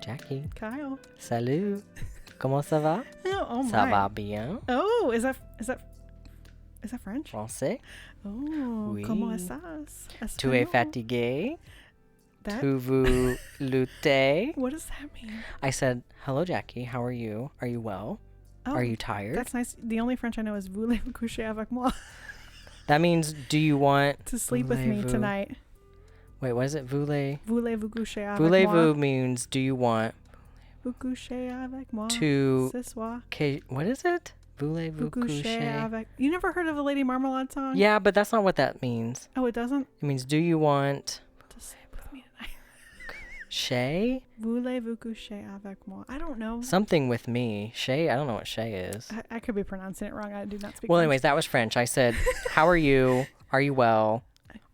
Jackie. Kyle. Salut. Comment ça va? Oh my. Ça va bien? Oh, is that French? Français? Oh, Oui. comment estás? Tu es Español. fatigué? That, Tu veux lutter? what does that mean? I said, hello, Jackie. How are you? Are you well? Oh, Are you tired? That's nice. The only French I know is voulez-vous coucher avec moi? That means, do you want... To sleep with me Voulez-vous- tonight. Wait, what is it? Voulez? Voulez-vous coucher avec Voulez-vous moi? means, do you want Vous coucher avec moi to... ce soir. What is it? Voulez-vous Vous coucher coucher? avec... You never heard of a Lady Marmalade song? Yeah, but that's not what that means. Oh, it doesn't? It means, do you want... To sleep with me tonight. Shay? Voulez-vous coucher avec moi? I don't know. Something with me. Shay? I don't know what Shay is. I could be pronouncing it wrong. I do not speak Well, French. anyways, that was French. I said, how are you? Are you well?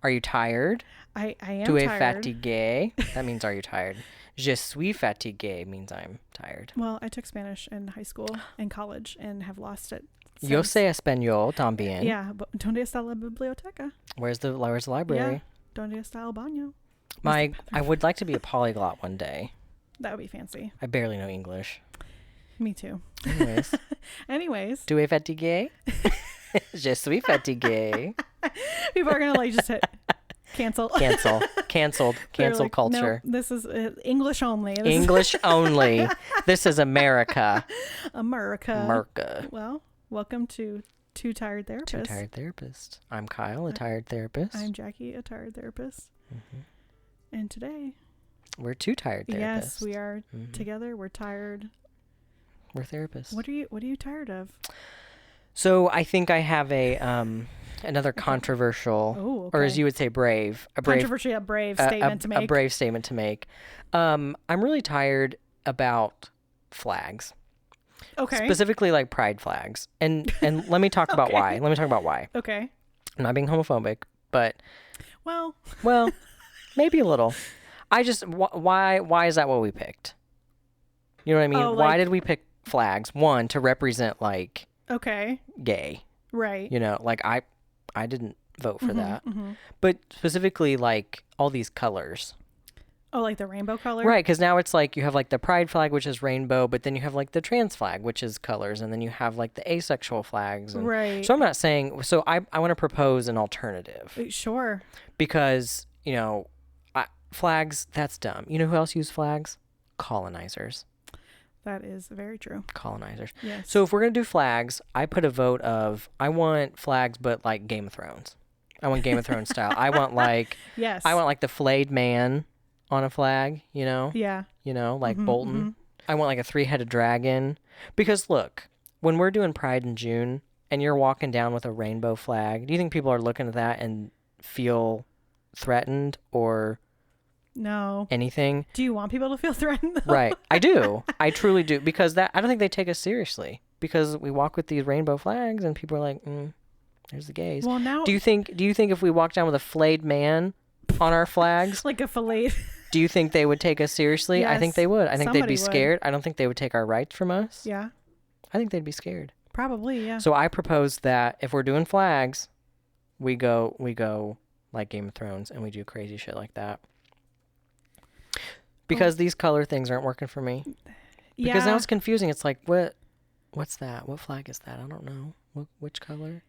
Are you tired? I am Tu es tired. fatigué? That means, are you tired? Je suis fatigué means I'm tired. Well, I took Spanish in high school and college and have lost it. Yo since. sé español también. Yeah, but ¿dónde está la biblioteca? Where's the library? Yeah. ¿Dónde está el baño? I would like to be a polyglot one day. That would be fancy. I barely know English. Me too. Anyways. Anyways, Tu es fatigué? Je suis fatigué. people are going to like just hit cancel. Canceled. They're Cancel like, culture. No, this is English only. This English only. This is America. America. Well, welcome to Two Tired Therapists. Two tired therapists. I'm Kyle, a tired therapist. I'm Jackie, a tired therapist. Mhm. And today, We're two tired therapists. yes, we are Mhm. together. We're tired. We're therapists. What are you tired of? So I think I have a another controversial, Oh, okay. or as you would say, brave Controversial, brave statement to make. A brave statement to make. I'm really tired about flags. Okay. Specifically like pride flags. And let me talk about Okay. why. Let me talk about why. Okay. I'm not being homophobic, but Well, maybe a little. I just why is that what we picked? You know what I mean? Oh, Why like- did we pick flags? One, to represent like okay. gay. Right. You know, like I didn't vote for that. Mm-hmm. But specifically like all these colors. Oh, like the rainbow color? Right, because now it's like you have like the pride flag, which is rainbow, but then you have like the trans flag, which is colors, and then you have like the asexual flags. And Right. so I'm not saying, so I want to propose an alternative Sure. because, you know, flags, that's dumb. You know who else used flags? Colonizers. That is very true. Colonizers. Yes. So if we're going to do flags, I put a vote of, I want flags, but like Game of Thrones. I want Game of Thrones style. I want like yes. the flayed man on a flag, you know? Yeah. You know, like Mhm, Bolton. mhm. I want like a 3-headed dragon. Because look, when we're doing Pride in June and you're walking down with a rainbow flag, do you think people are looking at that and feel threatened or No. anything? Do you want people to feel threatened? Though? Right. I do. I truly do. Because I don't think they take us seriously. Because we walk with these rainbow flags and people are like, there's the gays. Well, now. Do you think if we walked down with a flayed man on our flags, like a fillet. do you think they would take us seriously? I think Yes, they would. I think they'd somebody be would. scared. I don't think they would take our rights from us. Yeah. I think they'd be scared. Probably. Yeah. So I propose that if we're doing flags, we go like Game of Thrones and we do crazy shit like that. Because these color things aren't working for me. Because now it's confusing. It's like, what's that? What flag is that? I don't know. Which color?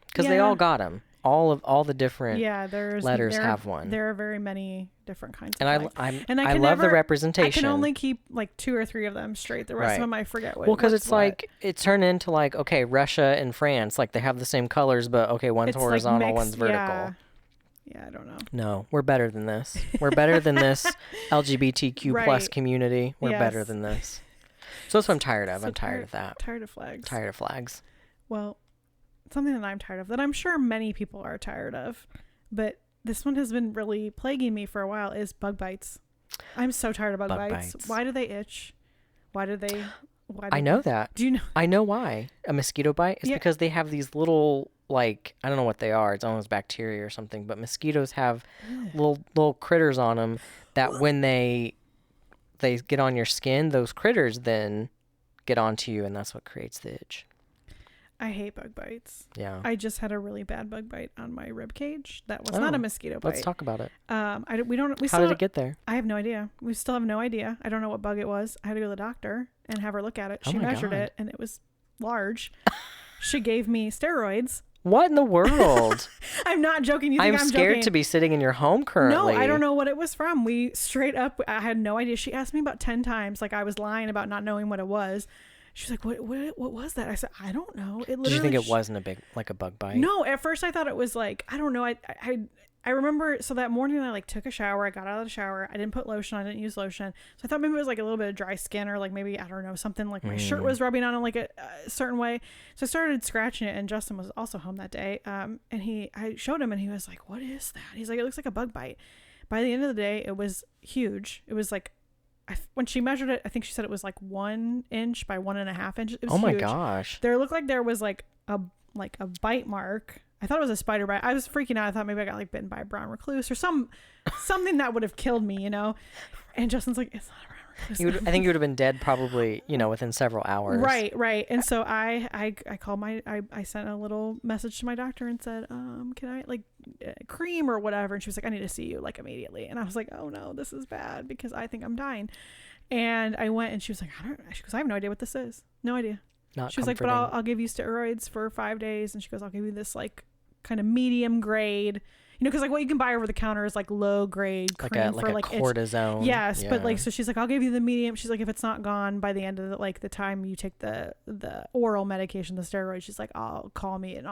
Because they Yeah. all got them. All the different there's letters have one. There are very many different kinds. And of flags. I love the representation. I can only keep like 2 or 3 of them straight. The rest of Right. them I forget what. Well, because what's it's what. like it's turned into like, okay, Russia and France, like they have the same colors, but okay, one's It's like horizontal, mixed, one's vertical. Yeah, I don't know. No, we're better than this. We're better than this LGBTQ plus Right. community. We're better Yes. than this. So that's what I'm tired of. So I'm tired of that. Tired of flags. Tired of flags. Well, something that I'm tired of, that I'm sure many people are tired of, but this one has been really plaguing me for a while, is bug bites. I'm so tired of bug bites. Why do they itch? I know that. Do you know? I know why. A mosquito bite is Yeah. because they have these little, like, I don't know what they are. It's almost bacteria or something, but mosquitoes have little critters on them that when they get on your skin, those critters then get onto you, and that's what creates the itch. I hate bug bites. Yeah. I just had a really bad bug bite on my rib cage. That was not a mosquito bite. Let's talk about it. How did it get there? I have no idea. We still have no idea. I don't know what bug it was. I had to go to the doctor and have her look at it. She measured it and it was large. She gave me steroids. What in the world? I'm not joking. You think I'm scared joking? to be sitting in your home currently. No, I don't know what it was from. We straight up, I had no idea. She asked me about 10 times. Like I was lying about not knowing what it was. She was like, what was that? I said, I don't know. It literally. Did you think it wasn't a bug bite? No, at first I thought it was like, I don't know. I remember, so that morning I like took a shower. I got out of the shower. I didn't put lotion on. I didn't use lotion. So I thought maybe it was like a little bit of dry skin or like maybe, I don't know, something like my shirt was rubbing on in like a certain way. So I started scratching it and Justin was also home that day. And I showed him and he was like, what is that? He's like, it looks like a bug bite. By the end of the day, it was huge. It was like, when she measured it, I think she said it was like 1 inch by 1.5 inches. It was huge. my gosh. There looked like there was like a bite mark. I thought it was a spider bite. I was freaking out. I thought maybe I got like bitten by a brown recluse or something that would have killed me, you know? And Justin's like, it's not a brown recluse. I think you would have been dead probably, within several hours. Right. And so I called I sent a little message to my doctor and said, can I like cream or whatever? And she was like, I need to see you like immediately. And I was like, oh no, this is bad because I think I'm dying. And I went and she was like, she goes, I have no idea what this is. No idea. She was like, but I'll give you steroids for 5 days. And she goes, I'll give you this like kind of medium grade, because like what you can buy over the counter is like low grade cream for like cortisone. Yes. Yeah. But like, so she's like, I'll give you the medium. She's like, if it's not gone by the end of the time you take the oral medication, the steroid, she's like, I'll call me and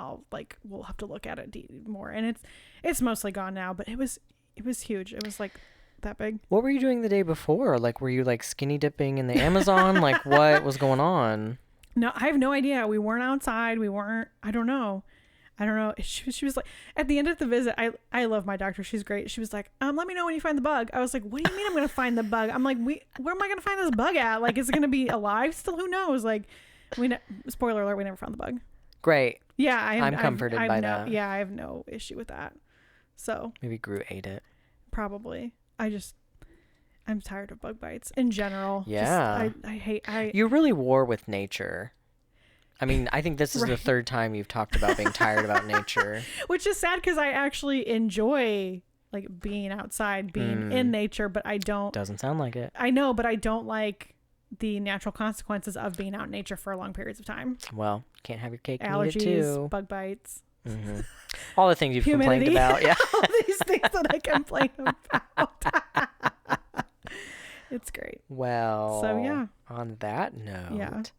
we'll have to look at it more. And it's mostly gone now, but it was huge. It was like that big. What were you doing the day before? Like, were you like skinny dipping in the Amazon? Like what was going on? No, I have no idea. We weren't outside. I don't know. She was like, at the end of the visit, I love my doctor. She's great. She was like, let me know when you find the bug. I was like, what do you mean I'm going to find the bug? I'm like, where am I going to find this bug at? Like, is it going to be alive still? Who knows? Like, spoiler alert, we never found the bug. Great. Yeah. I'm comforted by that. Yeah. I have no issue with that. So. Maybe Groot ate it. Probably. I'm tired of bug bites in general. Yeah. You really war with nature. I mean, I think this is the third time you've talked about being tired about nature. Which is sad because I actually enjoy like being outside, being in nature, but I don't. Doesn't sound like it. I know, but I don't like the natural consequences of being out in nature for long periods of time. Well, can't have your cake and allergies, eat it too. Bug bites. Mm-hmm. All the things you've Humidity. complained about. Yeah. All these things that I complain about. It's great. Well, so yeah. On that note,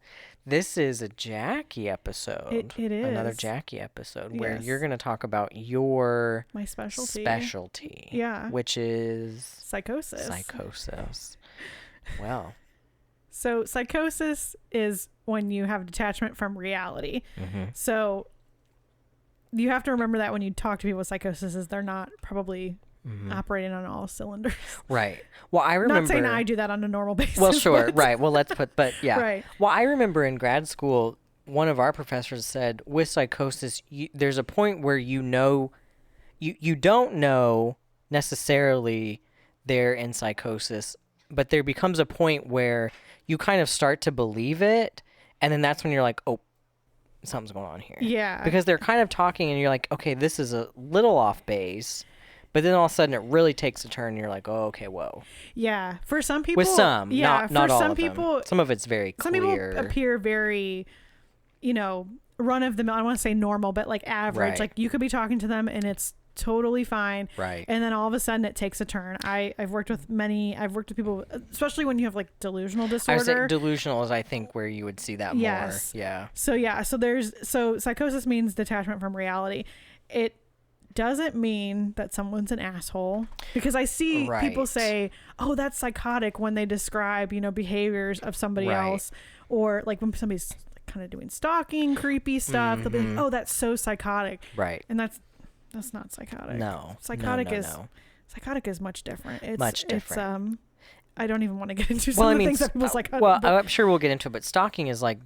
this is a Jackie episode. It is. Another Jackie episode where you're going to talk about my specialty. Yeah. Which is psychosis. Well. So psychosis is when you have detachment from reality. Mm-hmm. So you have to remember that when you talk to people with psychosis, is they're not probably operating on all cylinders. Right. Well, I remember. Not saying I do that on a normal basis. Well, sure. Right. Well, but yeah. Right. Well, I remember in grad school, one of our professors said with psychosis, there's a point where you don't know necessarily they're in psychosis, but there becomes a point where you kind of start to believe it. And then that's when you're like, oh, something's going on here. Yeah. Because they're kind of talking and you're like, okay, this is a little off base. But then all of a sudden it really takes a turn and you're like, oh, okay, whoa. Yeah. For some people. With some. Yeah. Not for all some of people. Them. Some of it's very clear. Some people appear very, run of the mill. I don't want to say normal, but like average. Right. Like you could be talking to them and it's totally fine. Right. And then all of a sudden it takes a turn. I've worked with people, especially when you have like delusional disorder. I would say delusional is, I think, where you would see that more. Yeah. So psychosis means detachment from reality. It doesn't mean that someone's an asshole, because I see people say, oh, that's psychotic when they describe, behaviors of somebody else, or like when somebody's kind of doing stalking, creepy stuff, they'll be like, oh, that's so psychotic. Right. And that's not psychotic. No. Psychotic is much different. It's much different. It's I don't even want to get into some of the things that people psychotic. Well, I'm sure we'll get into it, but stalking is like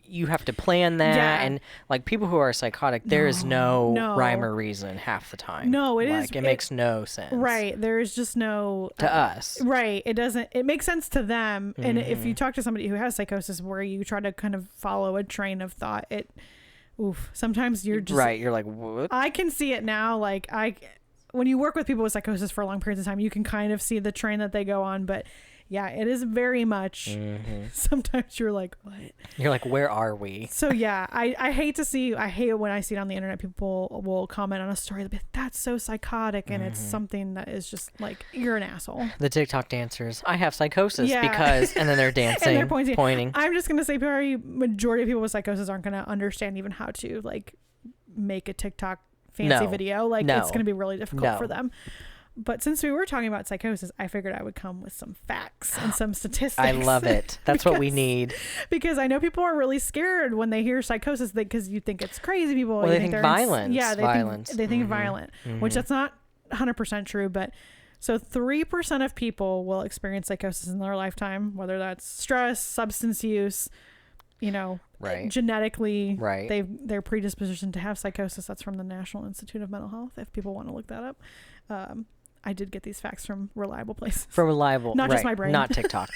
you have to plan that, and like people who are psychotic, there is no rhyme or reason half the time. No, it makes no sense. Right. There is just no to us. Right. It makes sense to them. And if you talk to somebody who has psychosis where you try to kind of follow a train of thought, oof. Sometimes you're just right. You're like, what? I can see it now. Like when you work with people with psychosis for long periods of time, you can kind of see the train that they go on. But yeah, it is very much. Sometimes you're like, what? You're like, where are we? So yeah, I hate it when I see it on the internet. People will comment on a story that that's so psychotic, and it's something that is just like, you're an asshole. The TikTok dancers, I have psychosis because, and then they're dancing, and they're pointing. I'm just gonna say, probably majority of people with psychosis aren't gonna understand even how to like make a TikTok fancy video. Like it's gonna be really difficult for them. But since we were talking about psychosis, I figured I would come with some facts and some statistics. I love it. That's what we need. Because I know people are really scared when they hear psychosis because you think it's crazy. People, well, they think violence. They think violent, which that's not 100% true. But so 3% of people will experience psychosis in their lifetime, whether that's stress, substance use, genetically, they're predispositioned to have psychosis. That's from the National Institute of Mental Health, if people want to look that up. I did get these facts from reliable places. From reliable, not just my brain, not TikTok.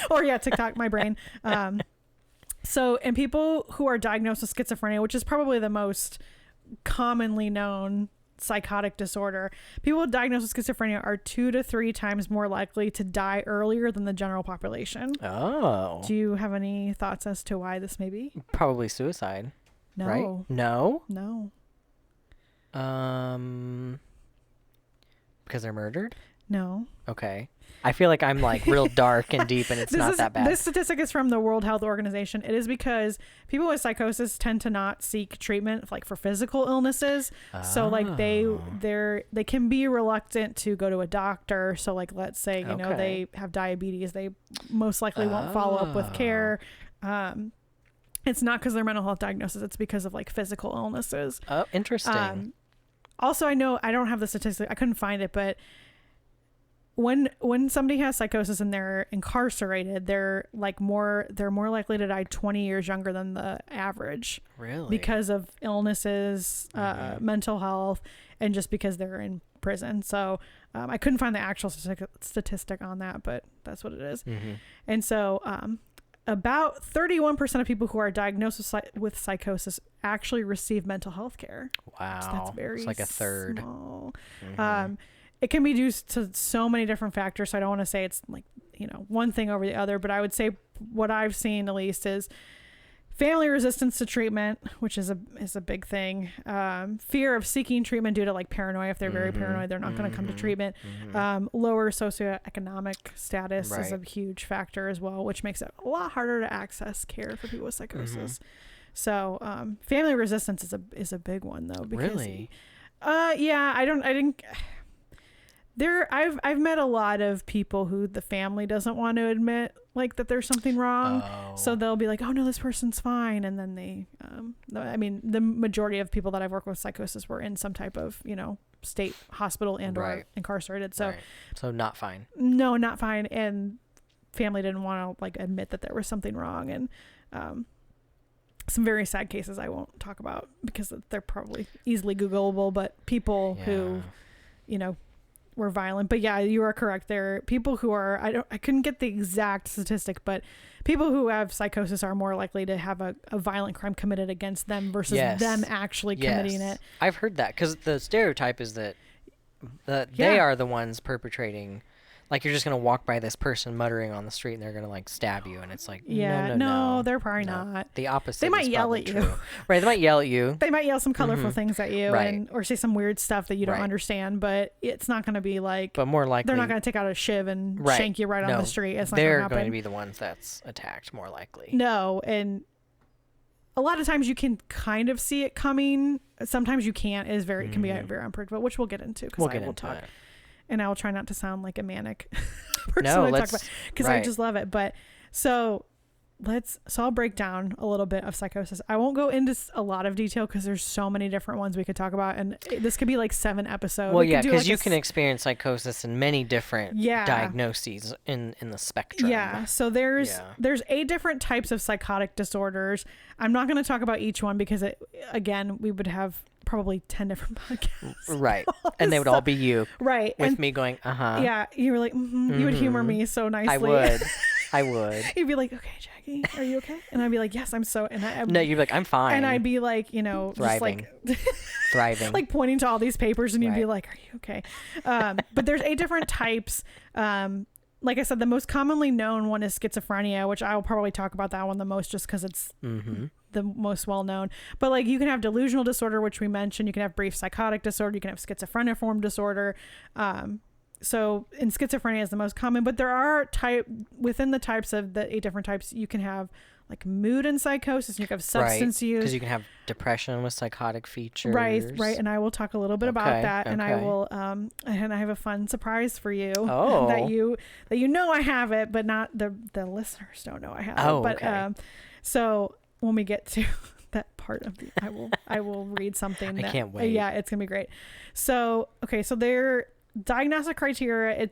Or TikTok, my brain. So, and people who are diagnosed with schizophrenia, which is probably the most commonly known psychotic disorder, people diagnosed with schizophrenia are 2 to 3 times more likely to die earlier than the general population. Oh. Do you have any thoughts as to why this may be? Probably suicide. No. Right? No? No. Because they're murdered? No. Okay. I feel like I'm like real dark and deep, and it's not that bad. This statistic is from the World Health Organization. It is because people with psychosis tend to not seek treatment like for physical illnesses. So like they can be reluctant to go to a doctor. So like, let's say, they have diabetes, they most likely won't follow up with care. It's not because of their mental health diagnosis. It's because of like physical illnesses. Oh, interesting. Also, I know I don't have the statistic. I couldn't find it, but when somebody has psychosis and they're incarcerated, they're more likely to die 20 years younger than the average. Really? Because of illnesses, mental health, and just because they're in prison. So I couldn't find the actual statistic on that, but that's what it is. And so about 31% of people who are diagnosed with psychosis actually receive mental health care. Wow. So that's very it's like a third. Small. It can be due to so many different factors. So I don't want to say it's like, one thing over the other, but I would say what I've seen at least is family resistance to treatment, which is a big thing. Fear of seeking treatment due to like paranoia. If they're very paranoid, they're not going to come to treatment. Lower socioeconomic status is a huge factor as well, which makes it a lot harder to access care for people with psychosis. So family resistance is a big one though. Because, really? I've met a lot of people who the family doesn't want to admit like that there's something wrong. So they'll be like, oh no, this person's fine. And then they, the majority of people that I've worked with psychosis were in some type of, state hospital and or incarcerated. So, so not fine. No, not fine. And family didn't want to like admit that there was something wrong. And, some very sad cases I won't talk about because they're probably easily Googleable, but people who, were violent. But yeah, you are correct. There are people who are, I couldn't get the exact statistic, but people who have psychosis are more likely to have a violent crime committed against them versus them actually committing it. I've heard that because the stereotype is that they are the ones perpetrating. Like you're just going to walk by this person muttering on the street and they're going to like stab you. And it's like, no, they're probably not. The opposite. They might yell at you. Right. They might yell at you. They might yell some colorful things at you or say some weird stuff that you don't understand, but it's not going to be like, but more likely they're not going to take out a shiv and shank you on the street. It's not they're going to be the ones that's attacked more likely. No. And a lot of times you can kind of see it coming. Sometimes you can't. It can be very unpredictable, which we'll get into because I will talk. And I will try not to sound like a manic person because I just love it. But so I'll break down a little bit of psychosis. I won't go into a lot of detail because there's so many different ones we could talk about. And this could be like 7 episodes. Well, yeah, because you can experience psychosis in many different diagnoses in the spectrum. Yeah. So there's 8 different types of psychotic disorders. I'm not going to talk about each one because we would have probably 10 different podcasts. Right. And they would all be you. Right. With me going, Yeah. You were like, you would humor me so nicely. I would. I would. You'd be like, okay, Jackie, are you okay? And I'd be like, yes, I'm so. And No, you'd be like, I'm fine. And I'd be like, Thriving. just like Thriving. like pointing to all these papers, and you'd be Right. like, are you okay? But there's 8 different types. Like I said, the most commonly known one is schizophrenia, which I will probably talk about that one the most, just because it's the most well known. But like, you can have delusional disorder, which we mentioned. You can have brief psychotic disorder. You can have schizophreniform disorder. So in schizophrenia is the most common, but there are within the types of the 8 different types, you can have like mood and psychosis. You can have substance use, because you can have depression with psychotic features. Right. And I will talk a little bit about that, and I okay. will and I have a fun surprise for you. Oh. that you know I have it, but not the listeners don't know I have it. But okay. So when we get to that part of the, I will read something. I can't wait. Yeah, it's gonna be great. So okay, so their diagnostic criteria,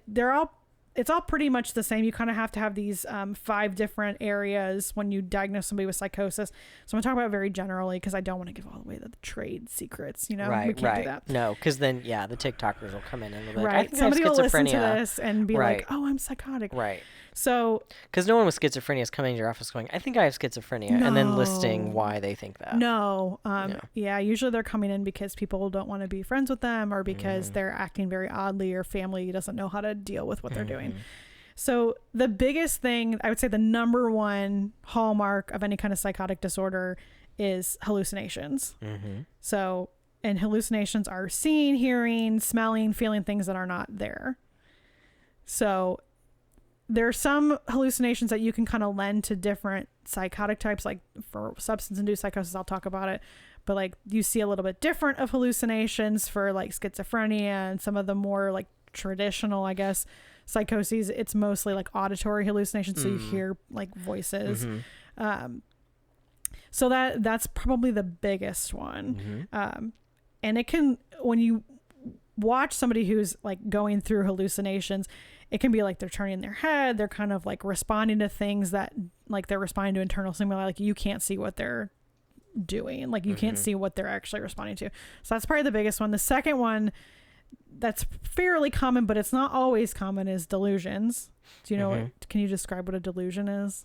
it's all pretty much the same. You kind of have to have these 5 different areas when you diagnose somebody with psychosis. So I'm gonna talk about it very generally, because I don't want to give all the way the trade secrets. We can't do that. No, because then the TikTokers will come in and they'll be like, I think Somebody I have will listen to schizophrenia. this and be like, oh, I'm psychotic. Right. So Because no one with schizophrenia is coming to your office going, I think I have schizophrenia, and then listing why they think that. No. Yeah, usually they're coming in because people don't want to be friends with them, or because they're acting very oddly, or family doesn't know how to deal with what they're doing. So the biggest thing, I would say the number one hallmark of any kind of psychotic disorder is hallucinations. So, and hallucinations are seeing, hearing, smelling, feeling things that are not there. So there are some hallucinations that you can kind of lend to different psychotic types, like for substance-induced psychosis, I'll talk about it. But like, you see a little bit different of hallucinations for like schizophrenia and some of the more like traditional, I guess, psychoses. It's mostly like auditory hallucinations, so you hear like voices. So that's probably the biggest one. And it can, when you watch somebody who's like going through hallucinations, it can be like they're turning their head, they're kind of like responding to things that, like, they're responding to internal stimuli, like you can't see what they're doing, like you can't see what they're actually responding to. So that's probably the biggest one. The second one that's fairly common, but it's not always common, is delusions. Do you know can you describe what a delusion is?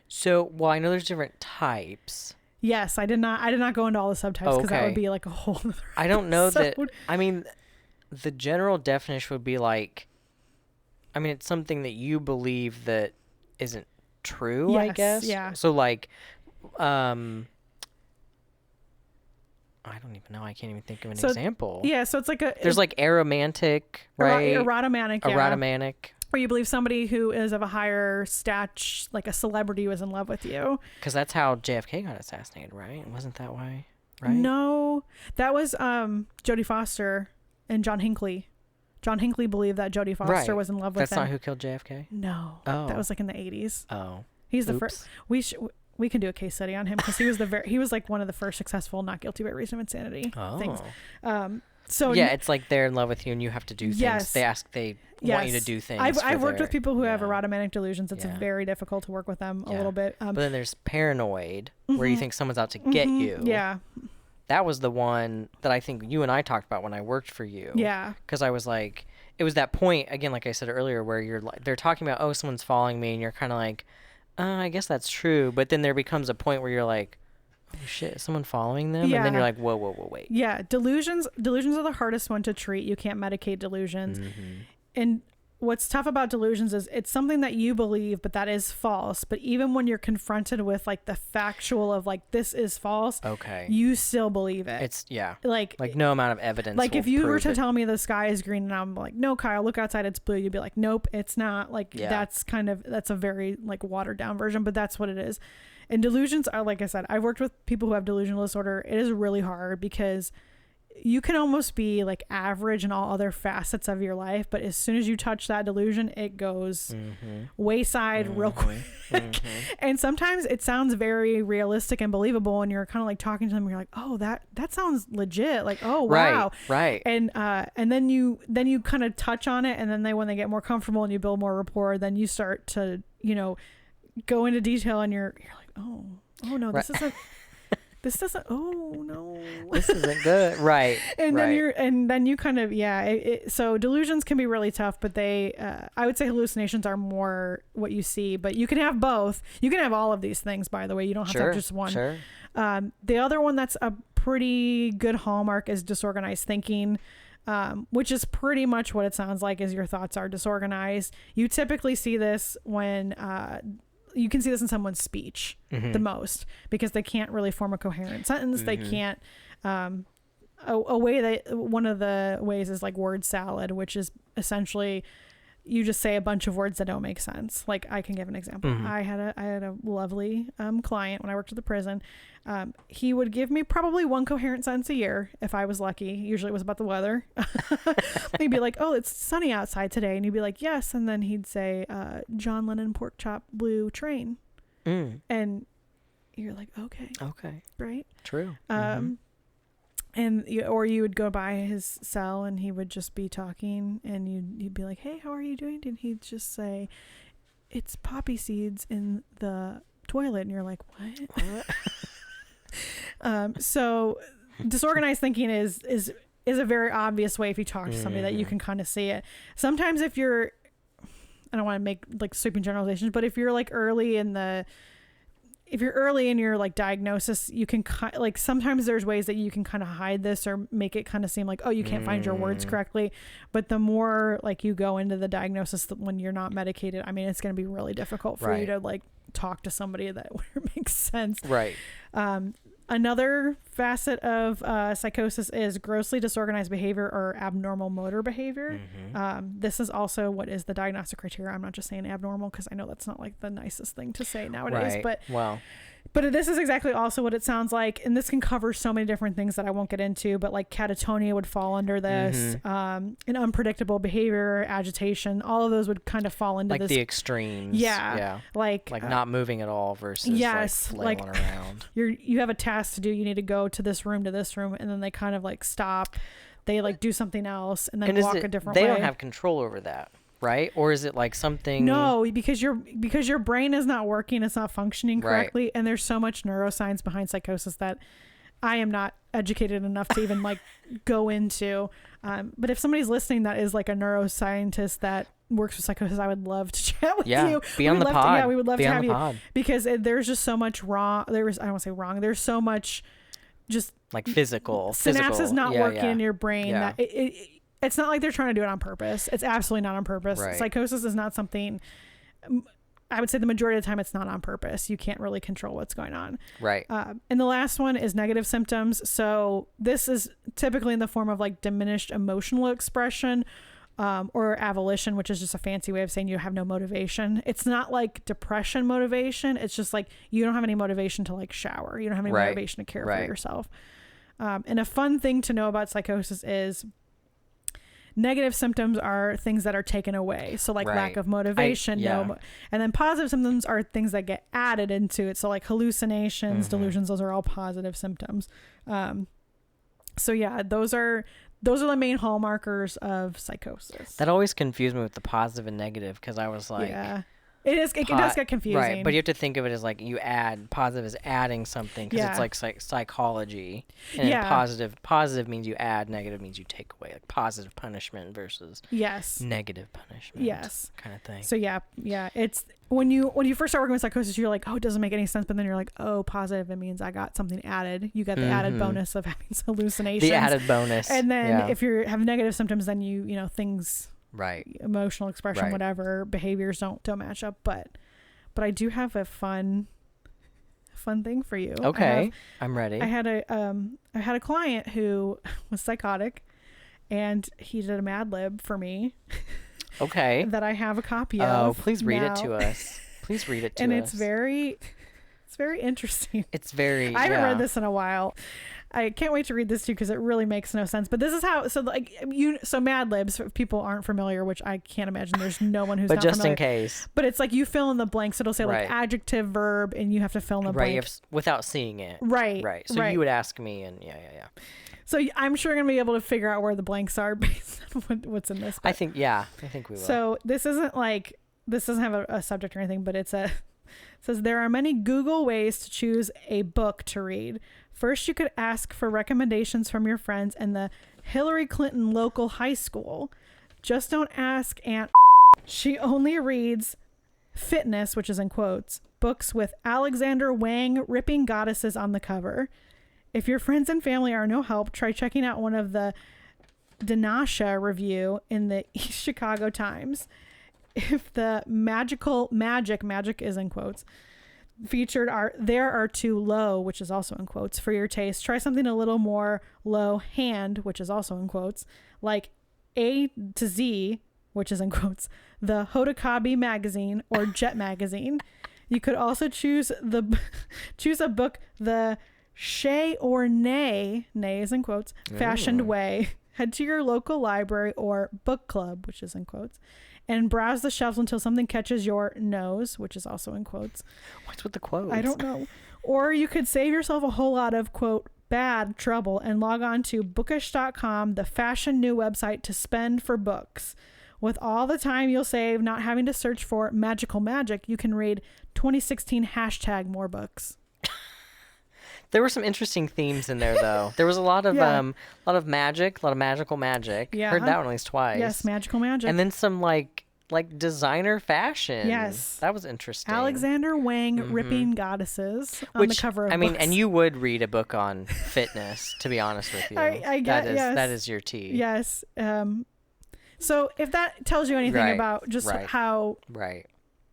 So, well, I know there's different types. Yes, I did not go into all the subtypes, because that would be like a whole other I don't know episode. that. I mean, the general definition would be like, I mean, it's something that you believe that isn't true, I guess. Yeah. So like, I don't even know. I can't even think of an example. Yeah, so it's like there's like aromantic, right? Erotomanic, yeah. Erotomanic. Where you believe somebody who is of a higher stature, like a celebrity, was in love with you. Because that's how JFK got assassinated, right? Wasn't that why? Right? No, that was Jodie Foster and John Hinckley. John Hinckley believed that Jodie Foster was in love with him. That's not who killed JFK? No. Oh. That was like in the 80s. Oh. He's the first. We can do a case study on him, because he was he was like one of the first successful not guilty by reason of insanity things. So yeah, it's like they're in love with you and you have to do things. Yes. They want you to do things. I've worked with people who have erotomanic delusions. It's very difficult to work with them a little bit. But then there's paranoid, where you think someone's out to get you. Yeah. That was the one that I think you and I talked about when I worked for you. Yeah. Because I was like, it was that point, again, like I said earlier, where you're like, they're talking about, oh, someone's following me, and you're kind of like, I guess that's true. But then there becomes a point where you're like, oh shit, is someone following them? Yeah. And then you're like, whoa, wait. Yeah, delusions are the hardest one to treat. You can't medicate delusions. And what's tough about delusions is it's something that you believe, but that is false. But even when you're confronted with like the factual of like, this is false, you still believe it. It's like no amount of evidence. Like if you were to it. tell me the sky is green and I'm like, no, Kyle, look outside, it's blue, you'd be like, nope, it's not. Like that's a very like watered down version, but that's what it is. And delusions are, like I said, I've worked with people who have delusional disorder. It is really hard, because you can almost be like average in all other facets of your life, but as soon as you touch that delusion, it goes wayside real quick. And sometimes it sounds very realistic and believable, and you're kind of like talking to them, and you're like, oh, that sounds legit, like, oh wow, right. And then you kind of touch on it, and then when they get more comfortable and you build more rapport, then you start to go into detail, and you're like, oh no, this isn't this doesn't, oh no, this isn't good. Right. and right. then you kind of, so delusions can be really tough, but they, I would say hallucinations are more what you see, but you can have both. You can have all of these things, by the way. You don't have to have just one. Sure. The other one that's a pretty good hallmark is disorganized thinking, which is pretty much what it sounds like, is your thoughts are disorganized. You typically see this when you can see this in someone's speech the most, because they can't really form a coherent sentence. They can't a way that one of the ways is like word salad, which is essentially you just say a bunch of words that don't make sense. Like, I can give an example. I had a lovely client when I worked at the prison. He would give me probably one coherent sentence a year if I was lucky. Usually it was about the weather. He'd be like, "Oh, it's sunny outside today," and you'd be like, "Yes," and then he'd say, "John Lennon pork chop blue train," and you're like, "Okay, right, true." And you would go by his cell and he would just be talking, and you'd be like, "Hey, how are you doing?" And he'd just say, "It's poppy seeds in the toilet," and you're like, "What?" So disorganized thinking is a very obvious way, if you talk to somebody, that you can kind of see it. Sometimes if you're, I don't want to make like sweeping generalizations, but if you're like early in your like diagnosis, you can like, sometimes there's ways that you can kind of hide this or make it kind of seem like, oh, you can't find your words correctly. But the more like you go into the diagnosis, when you're not medicated, I mean, it's going to be really difficult for you to like talk to somebody that makes sense. Right. Another facet of psychosis is grossly disorganized behavior or abnormal motor behavior. This is also what is the diagnostic criteria. I'm not just saying abnormal, because I know that's not like the nicest thing to say nowadays. Right. But this is exactly also what it sounds like. And this can cover so many different things that I won't get into, but like catatonia would fall under this, and unpredictable behavior, agitation, all of those would kind of fall into like this. the extremes. Yeah. Like not moving at all versus like flailing around. You have a task to do. You need to go to this room, and then they kind of like stop. They like do something else and then walk a different way. They don't have control over that. Right? Or is it like something? No, because your brain is not working, it's not functioning correctly, and there's so much neuroscience behind psychosis that I am not educated enough to even like go into. But if somebody's listening that is like a neuroscientist that works with psychosis, I would love to chat with you. Be on the pod. We would love to have you, because there's just so much wrong. I don't want to say wrong. There's so much just like physical synapses not working in your brain that it's not like they're trying to do it on purpose. It's absolutely not on purpose. Right. Psychosis is not something, I would say the majority of the time it's not on purpose. You can't really control what's going on. Right. And the last one is negative symptoms. So this is typically in the form of like diminished emotional expression, or avolition, which is just a fancy way of saying you have no motivation. It's not like depression motivation. It's just like you don't have any motivation to like shower. You don't have any motivation to care for yourself. And a fun thing to know about psychosis is negative symptoms are things that are taken away. So like lack of motivation, and then positive symptoms are things that get added into it. So like hallucinations, delusions, those are all positive symptoms. So yeah, those are the main hallmarkers of psychosis. That always confused me with the positive and negative, because I was like, it does get confusing. Right, but you have to think of it as like you add, positive is adding something, because it's like psychology. And then positive means you add, negative means you take away, like positive punishment versus negative punishment. Kind of thing. So it's when you first start working with psychosis, you're like, oh, it doesn't make any sense, but then you're like, oh, positive, it means I got something added. You got the added bonus of having hallucinations. The added bonus. And then if you have negative symptoms, then you things, emotional expression, whatever, behaviors don't match up. But I do have a fun thing for you. Okay, I'm ready. I had a client who was psychotic, and he did a Mad Lib for me. Okay. That I have a copy of. Oh, please read it to us. Please read it to us. And it's very interesting. It's very. I haven't read this in a while. I can't wait to read this to you, because it really makes no sense. But this is how. So Mad Libs, if people aren't familiar, which I can't imagine there's no one who's not familiar. But just in case. But it's like you fill in the blanks. It'll say like adjective, verb, and you have to fill in the blank. Without seeing it. Right. So you would ask me, and So I'm sure you're going to be able to figure out where the blanks are based on what's in this. But. I think we will. So this doesn't have a subject or anything, but it says there are many Google ways to choose a book to read. First, you could ask for recommendations from your friends in the Hillary Clinton local high school. Just don't ask Aunt. She only reads fitness, which is in quotes, books with Alexander Wang ripping goddesses on the cover. If your friends and family are no help, try checking out one of the Dinasha review in the East Chicago Times. If the magic is in quotes, featured are too low, which is also in quotes, for your taste, try something a little more low hand, which is also in quotes, like A to Z, which is in quotes, the Hodakabi magazine or Jet magazine. You could also choose a book, the Shay or Nay is in quotes, fashioned way. Head to your local library or book club, which is in quotes, and browse the shelves until something catches your nose, which is also in quotes. What's with the quotes? I don't know. Or you could save yourself a whole lot of, quote, bad trouble and log on to bookish.com, the fashion new website to spend for books. With all the time you'll save not having to search for magical magic, you can read 2016 hashtag more books. There were some interesting themes in there, though. There was a lot of magic, a lot of magical magic. Yeah. Heard that one at least twice. Yes, magical magic. And then some like designer fashion. Yes, that was interesting. Alexander Wang ripping goddesses on the cover of books. And you would read a book on fitness, to be honest with you. I get that is your tea. Yes. So if that tells you anything about just how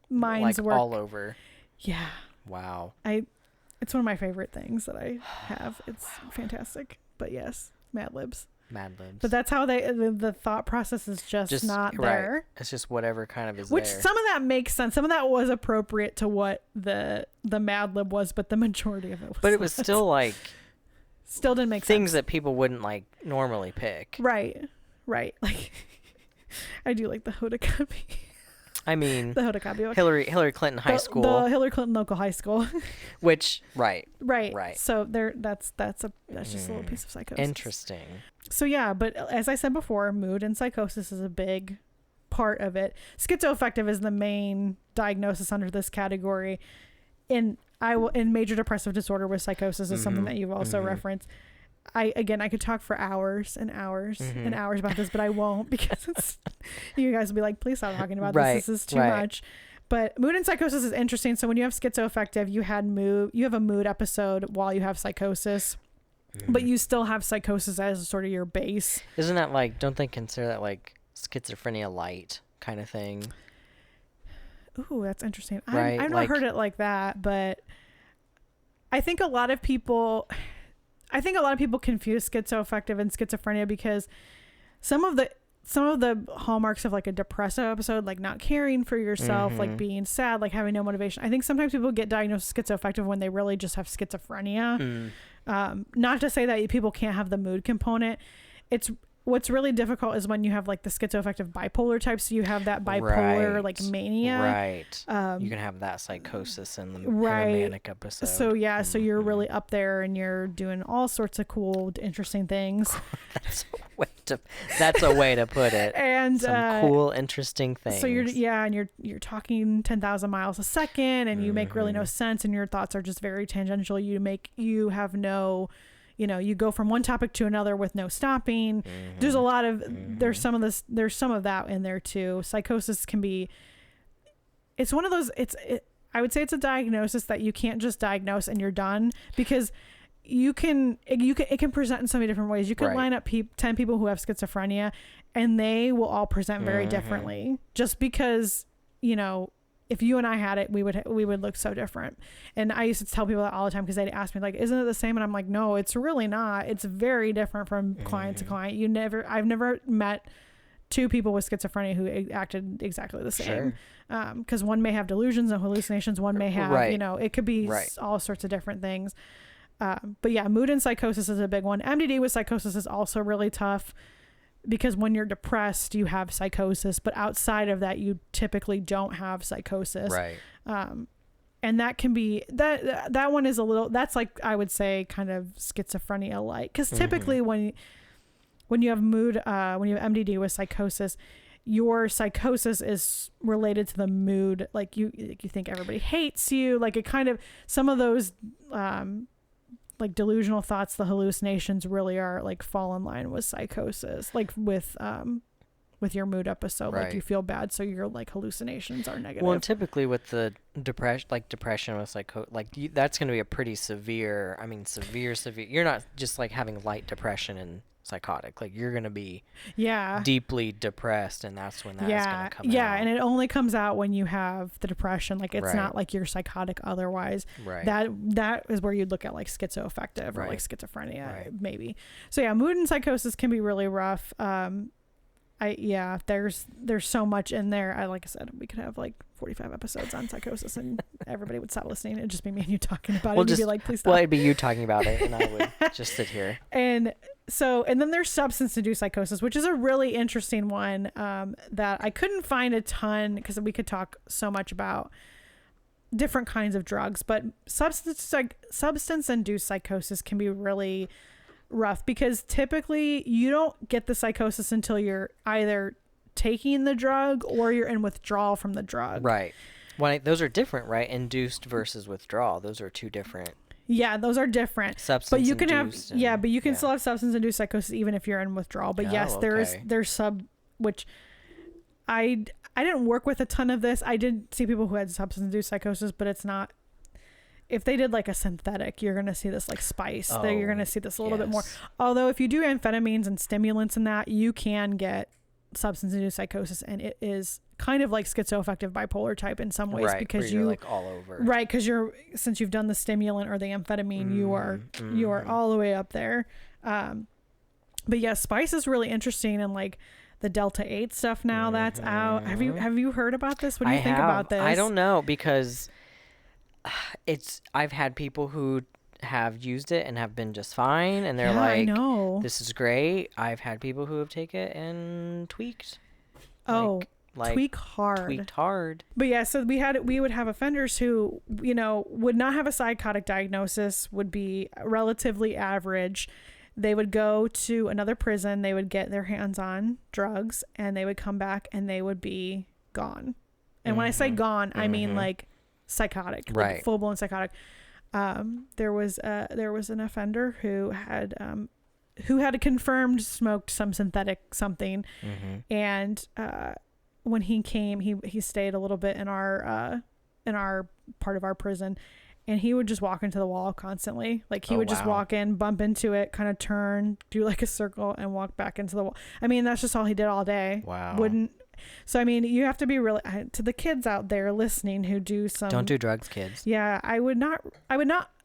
minds work all over. Yeah. Wow. It's one of my favorite things that I have. It's fantastic. But yes, Mad Libs. But that's how the thought process is just not there. Right. It's just whatever kind of is Which there. some of that makes sense. Some of that was appropriate to what the Mad Lib was, but the majority of it was. But it was still still didn't make things sense. that people wouldn't normally pick. Right. Like I do like the Hodakabi. I mean, the Hodakabi. Hillary Clinton High School. The Hillary Clinton local high school. Which right. So that's just a little piece of psychosis. Interesting. So yeah, but as I said before, mood and psychosis is a big part of it. Schizoaffective is the main diagnosis under this category. In major depressive disorder with psychosis is something that you've also referenced. I could talk for hours and hours and hours about this, but I won't because you guys will be like, please stop talking about this. This is too much. But mood and psychosis is interesting. So when you have schizoaffective, you have a mood episode while you have psychosis, but you still have psychosis as sort of your base. Isn't that don't they consider that schizophrenia light kind of thing? Ooh, that's interesting. Right? I've not heard it like that, but I think a lot of people confuse schizoaffective and schizophrenia because some of the hallmarks of a depressive episode, like not caring for yourself, like being sad, like having no motivation. I think sometimes people get diagnosed schizoaffective when they really just have schizophrenia. Not to say that people can't have the mood component. What's really difficult is when you have the schizoaffective bipolar type. So you have that bipolar mania. Right. You can have that psychosis in the manic episode. So yeah, so you're really up there and you're doing all sorts of cool, interesting things. That's a way to put it. And some cool, interesting things. So you're talking 10,000 miles a second, and you make really no sense, and your thoughts are just very tangential. You have no. You go from one topic to another with no stopping. There's a lot of, there's some of that in there too. Psychosis can be, it's one of those, I would say it's a diagnosis that you can't just diagnose and you're done, because it can present in so many different ways. You could line up 10 people who have schizophrenia and they will all present very differently, just because, if you and I had it, we would look so different. And I used to tell people that all the time because they'd ask me isn't it the same? And I'm like, no, it's really not. It's very different from client to client. I've never met two people with schizophrenia who acted exactly the same. Because one may have delusions and hallucinations. One may have, it could be all sorts of different things. But yeah, mood and psychosis is a big one. MDD with psychosis is also really tough, because when you're depressed, you have psychosis, but outside of that, you typically don't have psychosis. Right. And that can be, that one is a little, that's I would say kind of schizophrenia like, because typically when you have mood, when you have MDD with psychosis, your psychosis is related to the mood. You think everybody hates you. It kind of, some of those, like delusional thoughts, the hallucinations really are like fall in line with psychosis, like with your mood episode, like you feel bad, so your like hallucinations are negative. Well, and typically with the depression with that's going to be a pretty severe. I mean, severe. You're not just like having light depression and psychotic. Like you're going to be deeply depressed, and that's when that's going to come out. Yeah, and it only comes out when you have the depression. Like it's not like you're psychotic otherwise. Right. That is where you'd look at like schizoaffective or like schizophrenia maybe. So yeah, mood and psychosis can be really rough. There's so much in there. Like I said, we could have like 45 episodes on psychosis and everybody would stop listening. It'd just be me and you talking about it. You'd be like, please stop. Well, it'd be you talking about it and I would just sit here. And then there's substance-induced psychosis, which is a really interesting one that I couldn't find a ton because we could talk so much about different kinds of drugs, but substance-induced psychosis can be really rough because typically you don't get the psychosis until you're either taking the drug or you're in withdrawal from the drug. Right. Those are different, right? Induced versus withdrawal. Those are two different. Yeah, those are different. Substance but you can have and, but you can still have substance-induced psychosis even if you're in withdrawal. But there's which I didn't work with a ton of this. I did see people who had substance-induced psychosis, but it's not. If they did like a synthetic, you're going to see this like spice. You're going to see this a little bit more. Although if you do amphetamines and stimulants and that, you can get substance-induced psychosis, and it is kind of like schizoaffective bipolar type in some ways because you're like all over. Right, because since you've done the stimulant or the amphetamine, you are all the way up there. But yeah, spice is really interesting, and like the Delta 8 stuff now that's out. Have you heard about this? What do you think about this? I don't know because I've had people who have used it and have been just fine, and they're like, I know. This is great. I've had people who have taken it and tweaked. Tweaked hard. But yeah, so we would have offenders who, would not have a psychotic diagnosis, would be relatively average. They would go to another prison, they would get their hands on drugs, and they would come back and they would be gone. And when I say gone, I mean like psychotic, like full-blown psychotic. There was an offender who had confirmed smoked some synthetic something, and when he came, he stayed a little bit in our part of our prison, and he would just walk into the wall constantly. Like he would just walk in, bump into it, kind of turn, do like a circle, and walk back into the wall. I mean, that's just all he did all day. Wow. So, I mean, you have to be really, to the kids out there listening who don't do drugs, kids. Yeah. I would not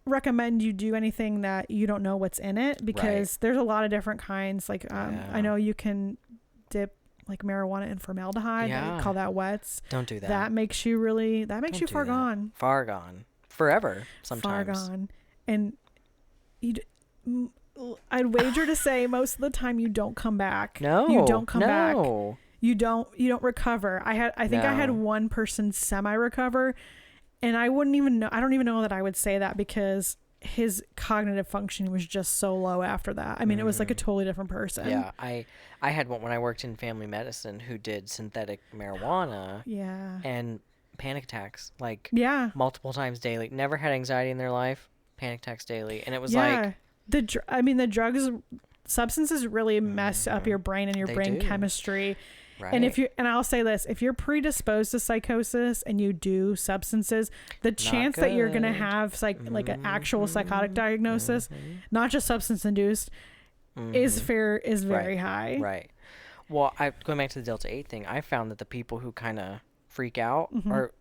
recommend you do anything that you don't know what's in it, because there's a lot of different kinds. Like, I know you can dip like marijuana in formaldehyde. Yeah. They call that wets. Don't do that. That makes you far gone. Far gone. Forever. Sometimes. Far gone. And I'd wager to say most of the time you don't come back. No. You don't come back. You don't recover. I had one person semi-recover, and I don't even know that I would say that, because his cognitive function was just so low after that. I mean, it was like a totally different person. Yeah. I had one when I worked in family medicine who did synthetic marijuana. Yeah. And panic attacks, like multiple times daily. Never had anxiety in their life. Panic attacks daily. And it was like the drugs, substances really mess up your brain and your brain chemistry. Right. And I'll say this, if you're predisposed to psychosis and you do substances, the chance that you're going to have like an actual psychotic diagnosis, not just substance induced, is very high. Right. Well, going back to the Delta 8 thing, I found that the people who kind of freak out are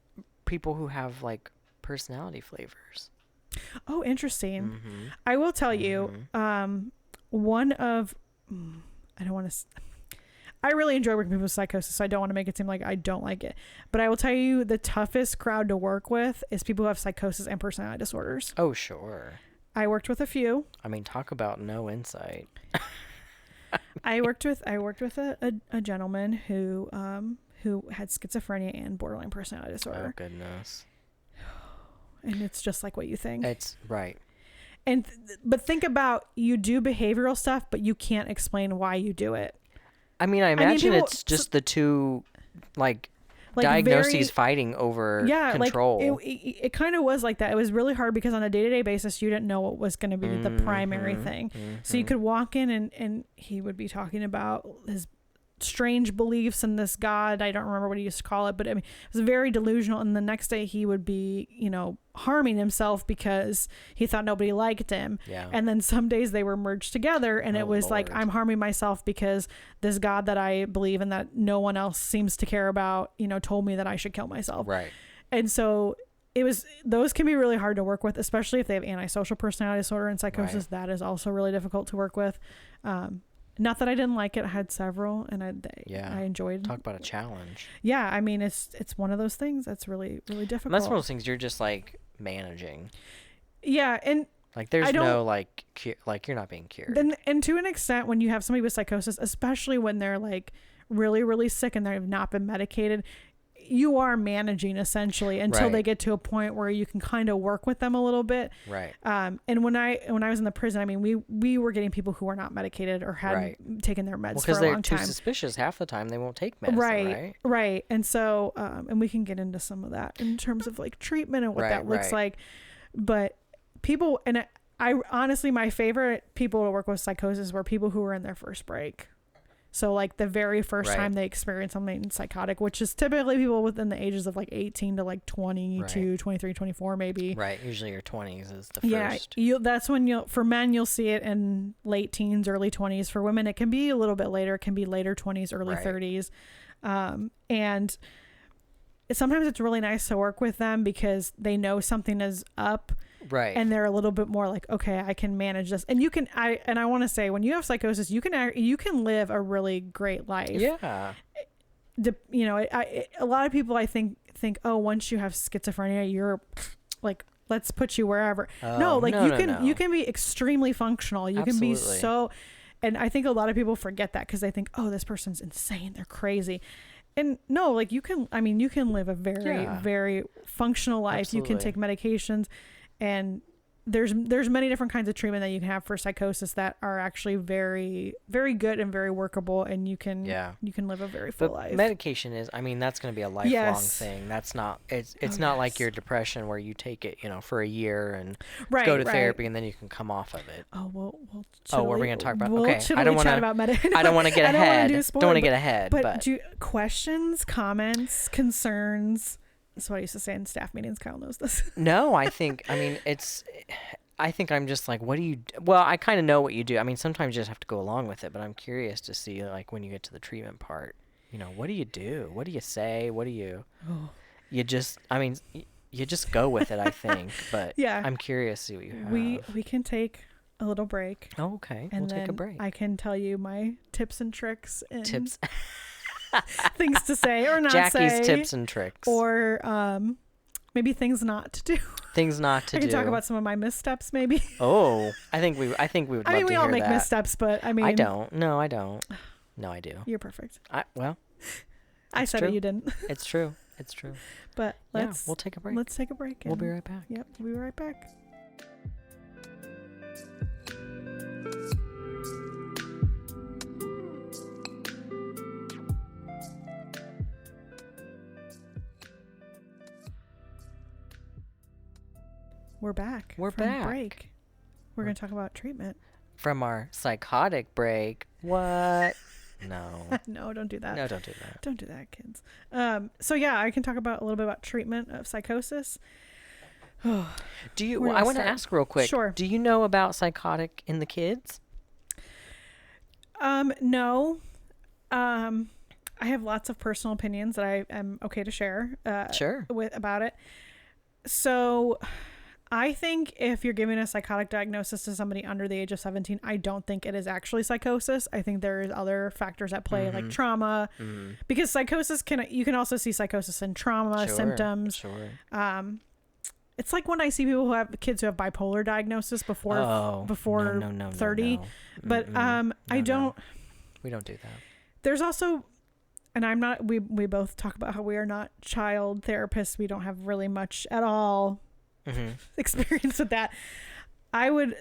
people who have like personality flavors. Oh, interesting. I will tell you, one of, I don't want to, I really enjoy working with people with psychosis, so I don't want to make it seem like I don't like it. But I will tell you, the toughest crowd to work with is people who have psychosis and personality disorders. Oh, sure. I worked with a few. I mean, talk about no insight. I worked with a gentleman who had schizophrenia and borderline personality disorder. Oh, goodness. And it's just like what you think. It's right. But think about, you do behavioral stuff, but you can't explain why you do it. I mean, I imagine it's just the two, like, like diagnoses very, fighting over yeah, control. like it kind of was like that. It was really hard because on a day-to-day basis, you didn't know what was going to be the primary thing. So you could walk in and he would be talking about his strange beliefs in this God. I don't remember what he used to call it, but I mean, it was very delusional. And the next day he would be, you know, harming himself because he thought nobody liked him. Yeah. And then some days they were merged together, and it was like, I'm harming myself because this God that I believe in that no one else seems to care about, you know, told me that I should kill myself. Right. And so those can be really hard to work with, especially if they have antisocial personality disorder and psychosis. That is also really difficult to work with. Not that I didn't like it. I had several, and I enjoyed. Talk about a challenge. Yeah, I mean, it's one of those things that's really, really difficult. And that's one of those things you're just like managing. Yeah, and like there's no like you're not being cured. And to an extent, when you have somebody with psychosis, especially when they're like really, really sick and they've not been medicated, you are managing essentially until they get to a point where you can kind of work with them a little bit. Right. And when I was in the prison, I mean, we were getting people who were not medicated or hadn't taken their meds for a long time. Because they're too suspicious. Half the time they won't take medicine, right. And so, and we can get into some of that in terms of like treatment and what that looks like. But people, and I honestly, my favorite people to work with psychosis were people who were in their first break. So like the very first time they experience something psychotic, which is typically people within the ages of like 18 to like 22, 23, 24 maybe. Right. Usually your 20s is the first. Yeah. That's when for men, you'll see it in late teens, early 20s. For women, it can be a little bit later. It can be later 20s, early 30s. And sometimes it's really nice to work with them because they know something is up. Right. And they're a little bit more like, okay, I can manage this. And I want to say, when you have psychosis, you can live a really great life. Yeah. You know, a lot of people I think, oh, once you have schizophrenia, you're like, let's put you wherever. You can be extremely functional. You can be so, and I think a lot of people forget that because they think, oh, this person's insane. They're crazy. And no, like you can live a very, very functional life. Absolutely. You can take medications. And there's many different kinds of treatment that you can have for psychosis that are actually very, very good and very workable, and you can live a very full life. Medication is, I mean, that's going to be a lifelong thing. That's not it's not like your depression where you take it, you know, for a year and go to therapy and then you can come off of it. Oh, we're going to talk about I don't want to I don't want to get ahead. Don't want to get ahead, but questions, comments, concerns. That's what I used to say in staff meetings. Kyle knows this. No, I think I'm just like, I kind of know what you do. I mean, sometimes you just have to go along with it, but I'm curious to see, like, when you get to the treatment part, you know, what do you do? What do you say? You just go with it, I think, but I'm curious to see what you have. We can take a little break. Oh, okay. And we'll take a break. I can tell you my tips and tricks and things to say or not Jackie's say. Jackie's tips and tricks. Or maybe things not to do. Things not to do. I can talk about some of my missteps, maybe. Oh, I think we would love to hear that. I mean, we all make missteps, but I mean, I don't. No, I don't. No, I do. You're perfect. I said it, you didn't. It's true. It's true. But we'll take a break. Let's take a break. We'll be right back. Yep, we'll be right back. We're back. We're back. Break. We're going to talk about treatment. From our psychotic break. What? No. No, don't do that. No, don't do that. Don't do that, kids. So I can talk about a little bit about treatment of psychosis. Do you? I want to ask real quick. Sure. Do you know about psychotic in the kids? No. I have lots of personal opinions that I am okay to share. Sure. About it. So, I think if you're giving a psychotic diagnosis to somebody under the age of 17, I don't think it is actually psychosis. I think there's other factors at play, like trauma, because psychosis you can also see psychosis in trauma symptoms. Sure. It's like when I see people who have kids who have bipolar diagnosis before 30, but I don't. We don't do that. There's also, and I'm not. We both talk about how we are not child therapists. We don't have really much at all. Experience with that.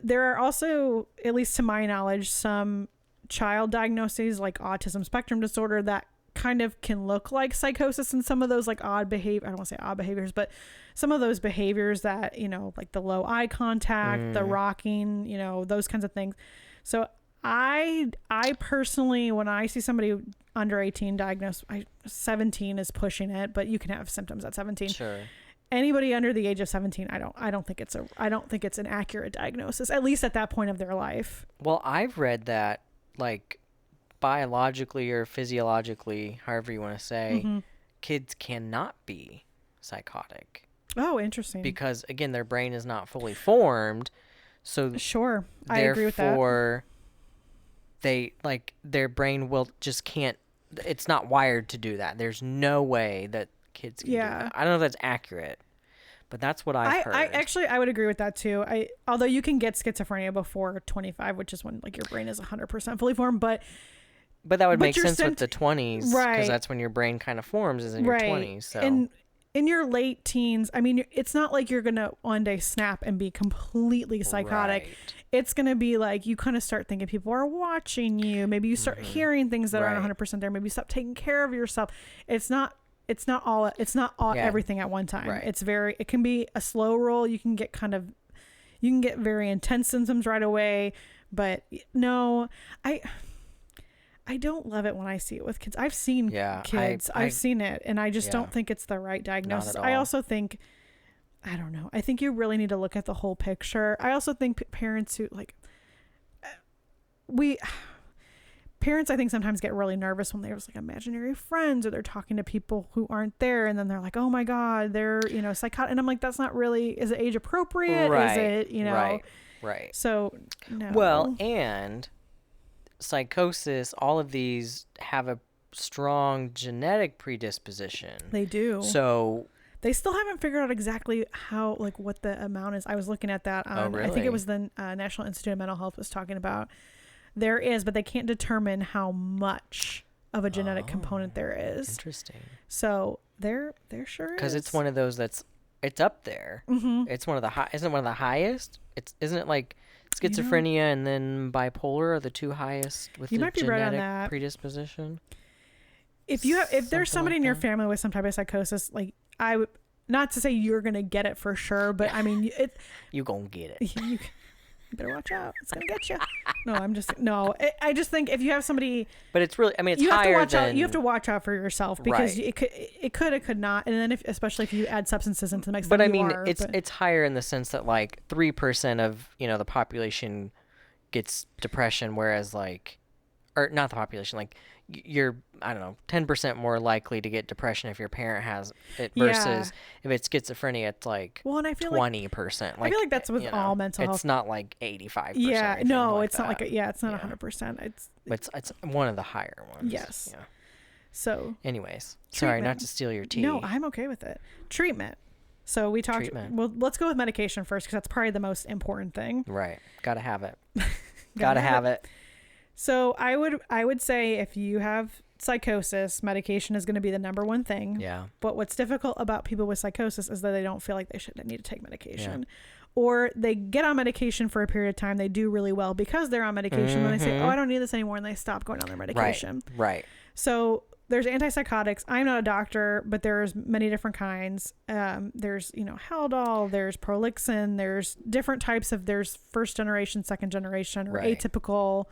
There are also, at least to my knowledge, some child diagnoses like autism spectrum disorder that kind of can look like psychosis, and some of those like odd behavior, I don't want to say odd behaviors, but some of those behaviors that, you know, like the low eye contact, the rocking, you know, those kinds of things. So I personally, when I see somebody under 18 diagnosed, 17 is pushing it, but you can have symptoms at 17. Sure. Anybody under the age of 17, I don't think it's an accurate diagnosis, at least at that point of their life. Well, I've read that, like, biologically or physiologically, however you want to say, kids cannot be psychotic. Oh, interesting. Because, again, their brain is not fully formed. So, sure, I agree with that. Therefore, their brain can't, it's not wired to do that. There's no way that kids can do that. I don't know if that's accurate, but that's what I've heard. I would agree with that too. Although you can get schizophrenia before 25, which is when like your brain is 100% fully formed, but that would make sense with the 20s, right? Because that's when your brain kind of forms, is in your 20s. So. And in your late teens, I mean, it's not like you're gonna one day snap and be completely psychotic. Right. It's gonna be like you kind of start thinking people are watching you. Maybe you start hearing things that aren't 100% there. Maybe you stop taking care of yourself. It's not all everything at one time. Right. It can be a slow roll. You can get very intense symptoms right away, but no, I don't love it when I see it with kids. I've seen kids. I've seen it, and I just don't think it's the right diagnosis. I also think, I don't know. I think you really need to look at the whole picture. I also think parents who parents, I think, sometimes get really nervous when there's like imaginary friends or they're talking to people who aren't there, and then they're like, oh my God, they're, you know, psychotic. And I'm like, that's not really, is it age appropriate? Right. Is it, you know? Right. So, no. Well, and psychosis, all of these have a strong genetic predisposition. They do. So they still haven't figured out exactly how, like, what the amount is. I was looking at that on, really? I think it was the National Institute of Mental Health was talking about. There is, but they can't determine how much of a genetic component there is. Interesting. So there sure is. Because it's one of those it's up there. Mm-hmm. It's one of the isn't it one of the highest? Isn't it like schizophrenia and then bipolar are the two highest with the genetic predisposition? If there's somebody in your family with some type of psychosis, like I would, not to say you're gonna get it for sure, but I mean, you gonna get it. You better watch out. It's going to get you. I just think if you have somebody, but it's really, I mean, it's you higher have to watch than, out. You have to watch out for yourself, because it could not. And then especially if you add substances into the mix. But I mean, it's higher in the sense that like 3% of, you know, the population gets depression, whereas like, or not the population, like you're, I don't know, 10% more likely to get depression if your parent has it versus if it's schizophrenia, it's like, well, and I feel 20%. I feel like that's with all mental health. It's not like 85%. Yeah, no, it's not like it's not 100%. It's one of the higher ones. Yes. Yeah. So, anyways, sorry, not to steal your tea. No, I'm okay with it. Treatment. So we talked. Well, let's go with medication first, because that's probably the most important thing. Right. Gotta have it. Gotta have it. So I would say if you have psychosis, medication is going to be the number one thing. Yeah. But what's difficult about people with psychosis is that they don't feel like they need to take medication. Or they get on medication for a period of time. They do really well because they're on medication. Then they say, oh, I don't need this anymore. And they stop going on their medication. Right. So there's antipsychotics. I'm not a doctor, but there's many different kinds. There's, you know, Haldol, there's Prolixin, there's different types there's first generation, second generation, or atypical.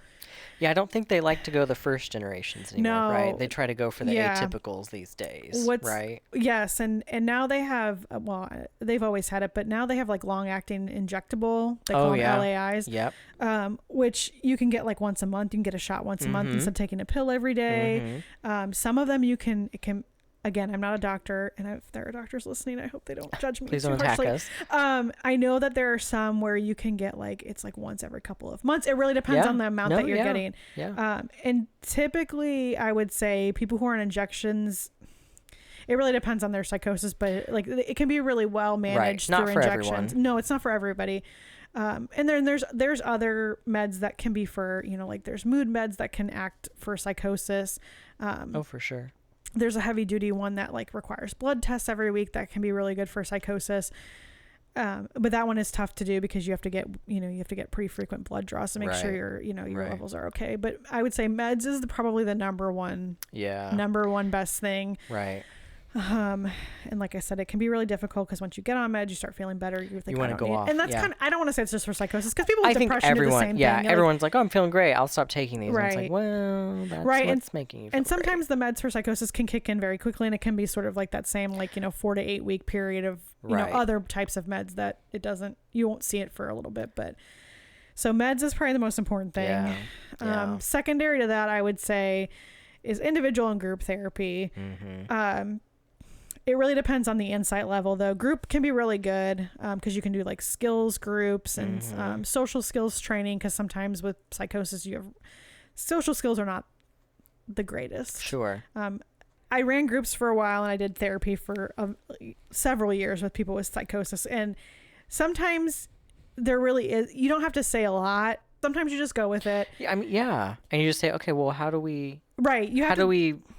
Yeah, I don't think they like to go the first generations anymore, right? They try to go for the atypicals these days, right? Yes, and now they have, well, they've always had it, but now they have like long-acting injectable. They call them LAIs. Yep. Which you can get like once a month. You can get a shot once a month instead of taking a pill every day. Some of them it can. Again, I'm not a doctor, and if there are doctors listening, I hope they don't judge me. Please don't attack us. I know that there are some where you can get it's like once every couple of months. It really depends on the amount that you're getting. Yeah. And typically, I would say people who are on injections, it really depends on their psychosis, but like it can be really well managed through injections. Everyone. No, it's not for everybody. And then there's other meds that can be for, you know, like there's mood meds that can act for psychosis. For sure. There's a heavy duty one that like requires blood tests every week that can be really good for psychosis. But that one is tough to do because you have to get pretty frequent blood draws to make sure Right. your Right. levels are okay. But I would say meds is probably the number one best thing. Right. And like I said, it can be really difficult because once you get on meds, you start feeling better. You think, want to go off. And that's kind of, I don't want to say it's just for psychosis because people with I think depression do the same thing. Everyone's like, oh, I'm feeling great. I'll stop taking these. Right. And it's like, well, that's Right. what's making you feel And sometimes great. the meds for psychosis can kick in very quickly, and it can be sort of like that same 4 to 8 week period of Right. other types of meds that you won't see it for a little bit. But so meds is probably the most important thing. Yeah. Secondary to that, I would say, is individual and group therapy. Mm-hmm. It really depends on the insight level, though. Group can be really good because you can do like skills groups and social skills training, because sometimes with psychosis, social skills are not the greatest. Sure. I ran groups for a while, and I did therapy for several years with people with psychosis. And sometimes there really is, you don't have to say a lot. Sometimes you just go with it. Yeah, I mean, yeah. And you just say, okay, well, how do we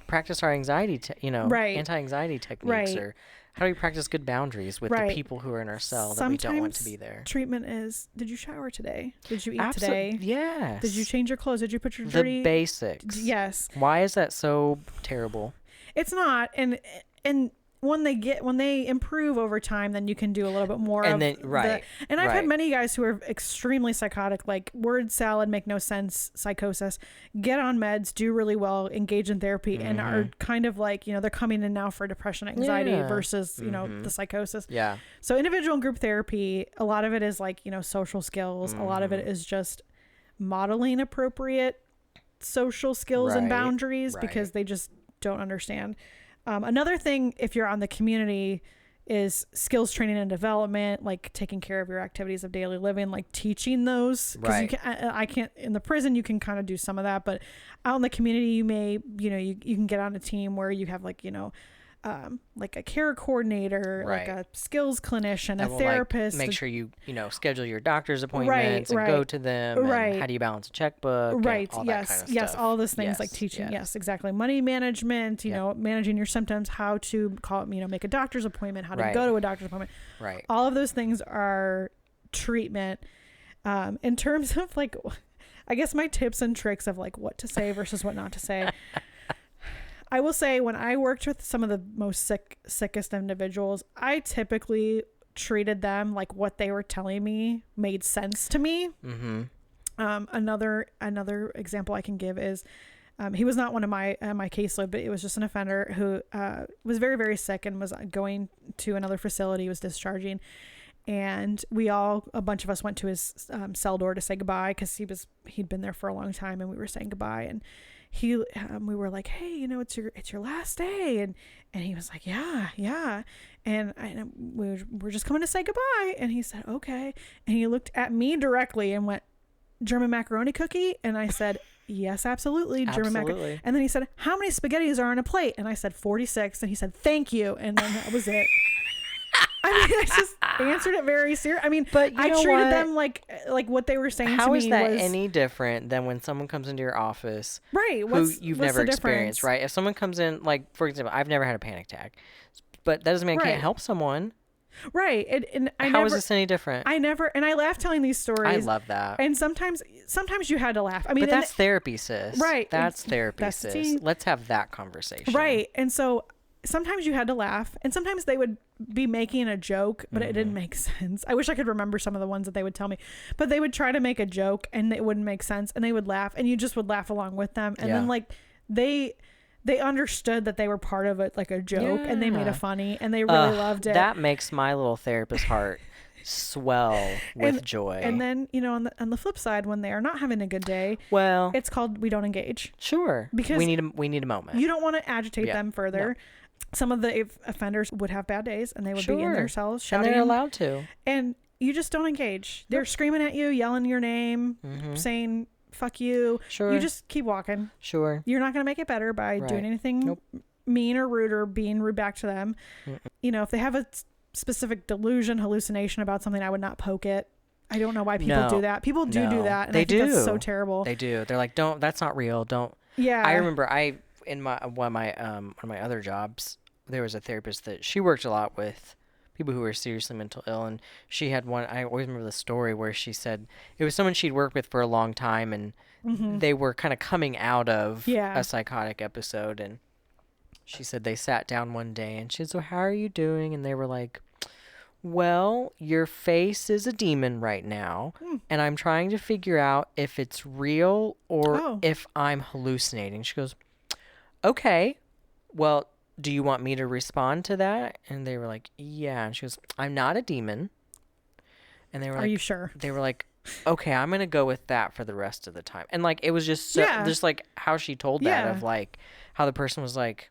practice our anxiety, anti-anxiety techniques, or how do we practice good boundaries with the people who are in our cell that we don't want to be there? Treatment is, did you shower today? Did you eat today? Yes. Did you change your clothes? Did you put your the basics? Yes. Why is that so terrible? It's not. And when they improve over time, then you can do a little bit more. And I've had many guys who are extremely psychotic, like word salad, make no sense, psychosis, get on meds, do really well, engage in therapy, and are kind of like, they're coming in now for depression, anxiety versus, the psychosis. Yeah. So individual and group therapy, a lot of it is like, social skills. A lot of it is just modeling appropriate social skills and boundaries because they just don't understand. Another thing, if you're on the community, is skills training and development, like taking care of your activities of daily living, like teaching those. Because I can't, in the prison, you can kind of do some of that, but out in the community, you may, you can get on a team where you have like a care coordinator, like a skills clinician, a therapist. Make sure you schedule your doctor's appointments and go to them. And how do you balance a checkbook? Right. And all Yes. that kind of Yes. stuff. All those things like teaching. Yes. Exactly. Money management. Managing your symptoms. How to make a doctor's appointment. How to go to a doctor's appointment. Right. All of those things are treatment. In terms of I guess my tips and tricks of what to say versus what not to say. I will say, when I worked with some of the most sickest individuals, I typically treated them like what they were telling me made sense to me. Mm-hmm. Another example I can give is, he was not one of my caseload, but it was just an offender who was very, very sick and was going to another facility, was discharging. And a bunch of us went to his cell door to say goodbye because he'd been there for a long time, and we were saying goodbye. And we were like, hey, it's your last day. And he was like, yeah. And we were just coming to say goodbye. And he said, okay. And he looked at me directly and went, German macaroni cookie? And I said, yes, absolutely. German macaroni. And then he said, how many spaghettis are on a plate? And I said, 46. And he said, thank you. And then that was it. I just answered it very serious. But I treated them like what they were saying to me. How is that any different than when someone comes into your office, who you've never experienced, right? If someone comes in, for example, I've never had a panic attack, but that doesn't mean I can't help someone. Right. How is this any different? And I laugh telling these stories. I love that. And sometimes you had to laugh. But that's therapy, sis. Right. That's therapy, sis. Let's have that conversation. Right. And so sometimes you had to laugh, and sometimes they would be making a joke, but it didn't make sense. I wish I could remember some of the ones that they would tell me, but they would try to make a joke and it wouldn't make sense, and they would laugh, and you just would laugh along with them. And then they understood that they were part of it, like a joke, and they made it funny, and they really loved it. That makes my little therapist heart swell with joy. And then, on the flip side, when they are not having a good day, well, it's called we don't engage. Sure. Because we need a moment. You don't want to agitate them further. No. Some of the offenders would have bad days, and they would be in their cells shouting. And they're allowed to. And you just don't engage. They're screaming at you, yelling your name, saying fuck you. Sure. You just keep walking. Sure. You're not going to make it better by doing anything mean or rude or being rude back to them. If they have a specific delusion, hallucination about something, I would not poke it. I don't know why people do that. People do that. And I think that's so terrible. They do. They're like, that's not real. Don't. Yeah. I remember in one of my other jobs, there was a therapist that she worked a lot with people who were seriously mental ill. And she had one, I always remember the story where she said it was someone she'd worked with for a long time, and they were kind of coming out of a psychotic episode. And she said they sat down one day and she said, so how are you doing? And they were like, well, your face is a demon right now, and I'm trying to figure out if it's real or if I'm hallucinating. She goes, okay, well, do you want me to respond to that? And they were like, yeah. And she goes, I'm not a demon. And they were like, are you sure? They were like, okay, I'm going to go with that for the rest of the time. And like, it was just so, just like how she told that of like how the person was like,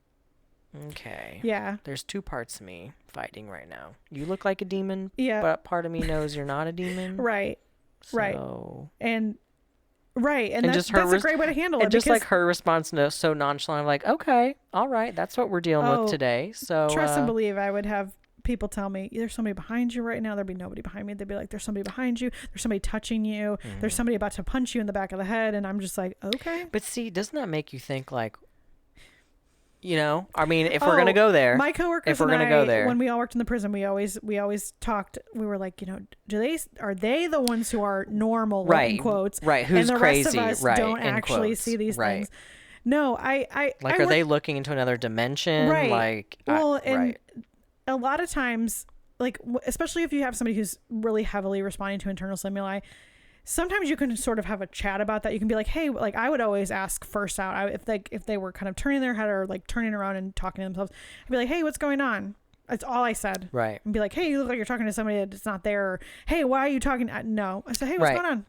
okay. Yeah. There's two parts of me fighting right now. You look like a demon, yeah, but part of me knows you're not a demon. Right. Right. And that's a great way to handle it. And just like her response, so nonchalant, like, okay, all right, that's what we're dealing with today. So trust and believe. I would have people tell me, there's somebody behind you right now. There'd be nobody behind me. They'd be like, there's somebody behind you. There's somebody touching you. There's somebody about to punch you in the back of the head. And I'm just like, okay. But see, doesn't that make you think like, you know, I mean, if we're gonna go there, my coworkers and I, when we all worked in the prison, we always talked. We were like, you know, are they the ones who are normal, right? In quotes, right? Who's and the crazy, rest of us right? Don't actually see these things. No, are they looking into another dimension? Right. Like, a lot of times, like especially if you have somebody who's really heavily responding to internal stimuli. Sometimes you can sort of have a chat about that. You can be like, hey, like I would always ask first out if they were kind of turning their head or like turning around and talking to themselves. I'd be like, hey, what's going on? That's all I said. Right. And be like, hey, you look like you're talking to somebody that's not there. Or, hey, why are you talking? No. I said, hey, what's going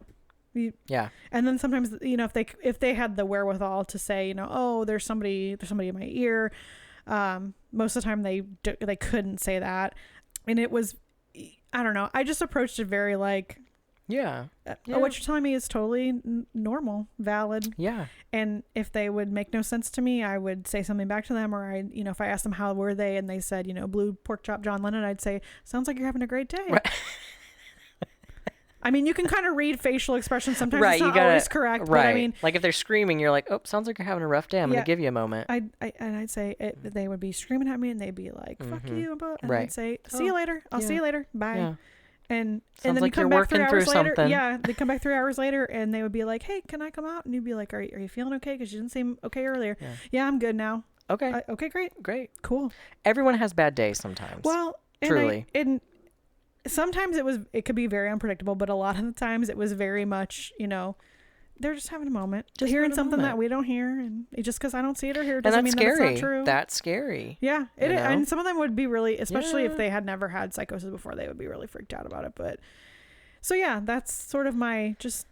on? Yeah. And then sometimes, you know, if they had the wherewithal to say, you know, oh, there's somebody in my ear. Most of the time they couldn't say that. And it was, I don't know. I just approached it very like, yeah. What you're telling me is totally normal, valid. Yeah. And if they would make no sense to me, I would say something back to them. Or if I asked them how were they and they said, you know, blue pork chop John Lennon, I'd say, sounds like you're having a great day. Right. I mean, you can kind of read facial expressions. Sometimes it's not always correct. Right. But I mean, like if they're screaming, you're like, oh, sounds like you're having a rough day. I'm going to give you a moment. I'd say they would be screaming at me and they'd be like, fuck you. And I'd say, see you later. I'll see you later. Bye. Yeah. And then like you come back 3 hours later. Something. Yeah, they come back 3 hours later, and they would be like, "Hey, can I come out?" And you'd be like, "Are you feeling okay? Because you didn't seem okay earlier." Yeah, I'm good now. Okay. Okay, great, cool. Everyone has bad days sometimes. Well, truly, and sometimes it could be very unpredictable, but a lot of the times it was very much, you know, they're just having a moment, just hearing something that we don't hear, and just because I don't see it or hear it doesn't mean that it's not true. That's scary. Yeah, and some of them would be really, especially if they had never had psychosis before, they would be really freaked out about it. But so yeah, that's sort of my just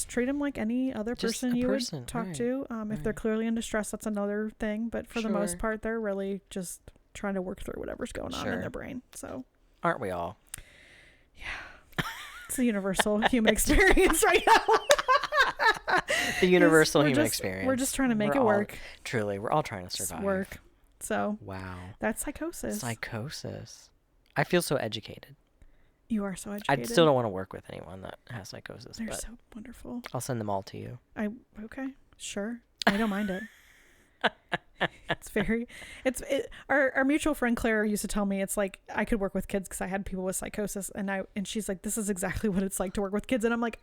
treat them like any other person you would talk to. If they're clearly in distress, that's another thing. But for the most part, they're really just trying to work through whatever's going on in their brain. So aren't we all? Yeah, it's a universal human experience right now. The universal human experience. We're just trying to make it work. Truly, we're all trying to survive. Work. So wow, that's psychosis. I feel so educated. You are so educated. I still don't want to work with anyone that has psychosis. They're so wonderful. I'll send them all to you. Okay, sure. I don't mind it. Our mutual friend Claire used to tell me it's like I could work with kids because I had people with psychosis, and she's like, this is exactly what it's like to work with kids, and I'm like,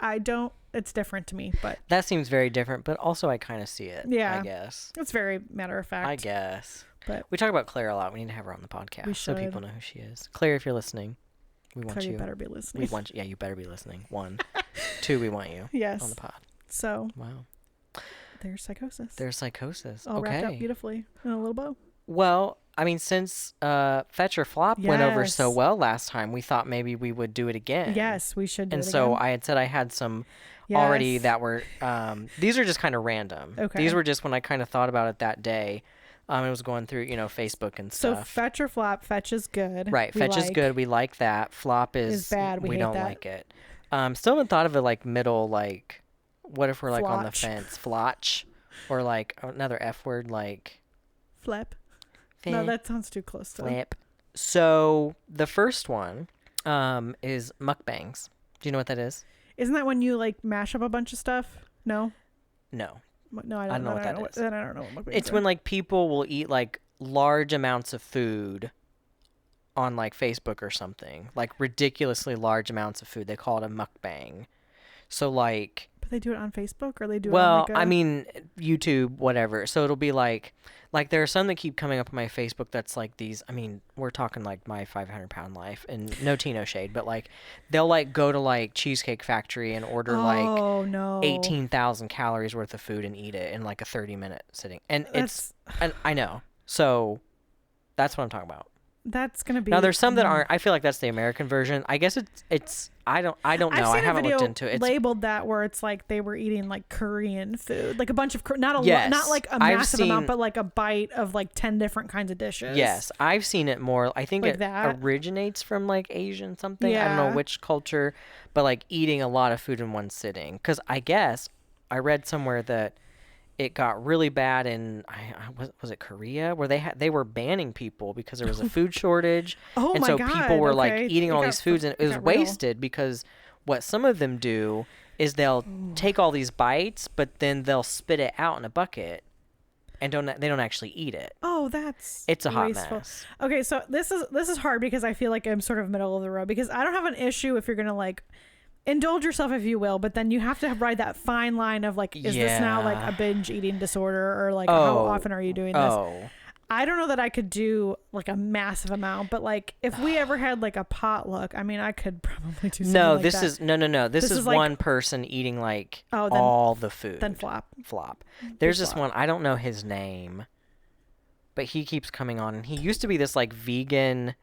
it's different to me, but that seems very different, but also I kind of see it. I guess it's very matter of fact. I guess, but we talk about Claire a lot. We need to have her on the podcast so people know who she is. Claire, if you're listening, we want you. You better be listening. We want you. Yeah, you better be listening. 1, 2, we want you. Yes. On the pod. So wow. There's psychosis. All wrapped up beautifully in a little bow. Well, I mean, since Fetch or Flop went over so well last time, we thought maybe we would do it again. Yes, we should do it again. And so I had said I had some already that were, these are just kind of random. Okay. These were just when I kind of thought about it that day. It was going through, Facebook and stuff. So Fetch or Flop, Fetch is good. Right, Fetch is good. We like that. Flop is bad. We don't like it. Still haven't thought of it like middle, like, what if we're like on the fence? Flotch. Or like another F word like flip. No, that sounds too close to flip. So the first one is mukbangs. Do you know what that is? Isn't that when you like mash up a bunch of stuff? No. No, I don't know what that is. Then I don't know what mukbangs It's when like people will eat like large amounts of food on like Facebook or something, like ridiculously large amounts of food. They call it a mukbang. So like, But they do it on Facebook, or they do it on well, like a... I mean, YouTube, whatever. So it'll be like there are some that keep coming up on my Facebook that's like these, I mean, we're talking like my 500-pound life, and no tea, no shade, but like they'll like go to like Cheesecake Factory and order Oh, like no. 18,000 calories worth of food and eat it in like a 30-minute sitting. And That's... and I know. So that's what I'm talking about. That's gonna be... Now there's some that aren't. I feel like that's the American version. I guess it's I don't know. I haven't looked into it. It's labeled that where it's like they were eating like Korean food, like a bunch of not Yes. not like a massive amount, but like a bite of like 10 different kinds of dishes. Yes, I've seen it more. I think Like it that? originates from like Asian something. I don't Yeah. know which culture, but like eating a lot of food in one sitting. Because I guess I read somewhere that it got really bad in was it Korea, where they were banning people because there was a food shortage. Oh and my so God, people were like okay. eating It all got these foods, and it was got real. wasted because what some of them do is they'll take all these bites, but then they'll spit it out in a bucket and they don't actually eat it. Oh, that's... It's a hot wasteful. mess. Okay, so this is hard because I feel like I'm sort of middle of the road, because I don't have an issue if you're gonna like indulge yourself, if you will, but then you have to ride that fine line of like, is this now like a binge eating disorder, or like how often are you doing this? I don't know that I could do like a massive amount, but like if we ever had like a potluck, I mean, I could probably do something No, like this that. is no. This is like, one person eating like Oh, then- all the food. then flop. There's this flop. one, I don't know his name, but he keeps coming on, and he used to be this like vegan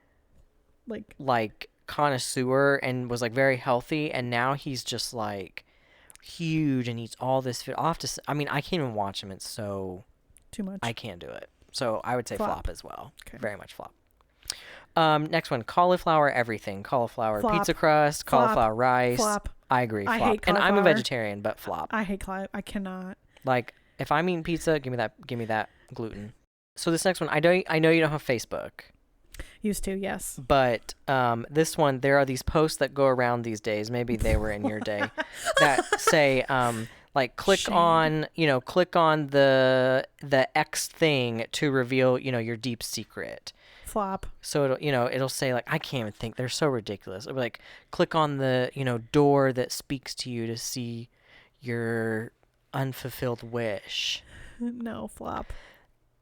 like connoisseur and was like very healthy, and now he's just like huge and eats all this food. I'll have to I mean, I can't even watch him. It's so Too much. I can't do it. So I would say flop, Flop. as well. Okay. Very much flop. Next one, cauliflower everything. Cauliflower Flop. pizza crust, Flop. cauliflower rice. Flop. I agree, I flop. hate And I'm a cauliflower. vegetarian, but flop. I hate I cannot. Like if I'm eating pizza, give me that gluten. So this next one, I know you don't have Facebook, Used to, yes. but this one, there are these posts that go around these days. Maybe they were in your day that say like click Shame. on the X thing to reveal your deep secret. Flop. So it'll say like, I can't even think, they're so ridiculous. It'll be like, click on the door that speaks to you to see your unfulfilled wish. No, flop.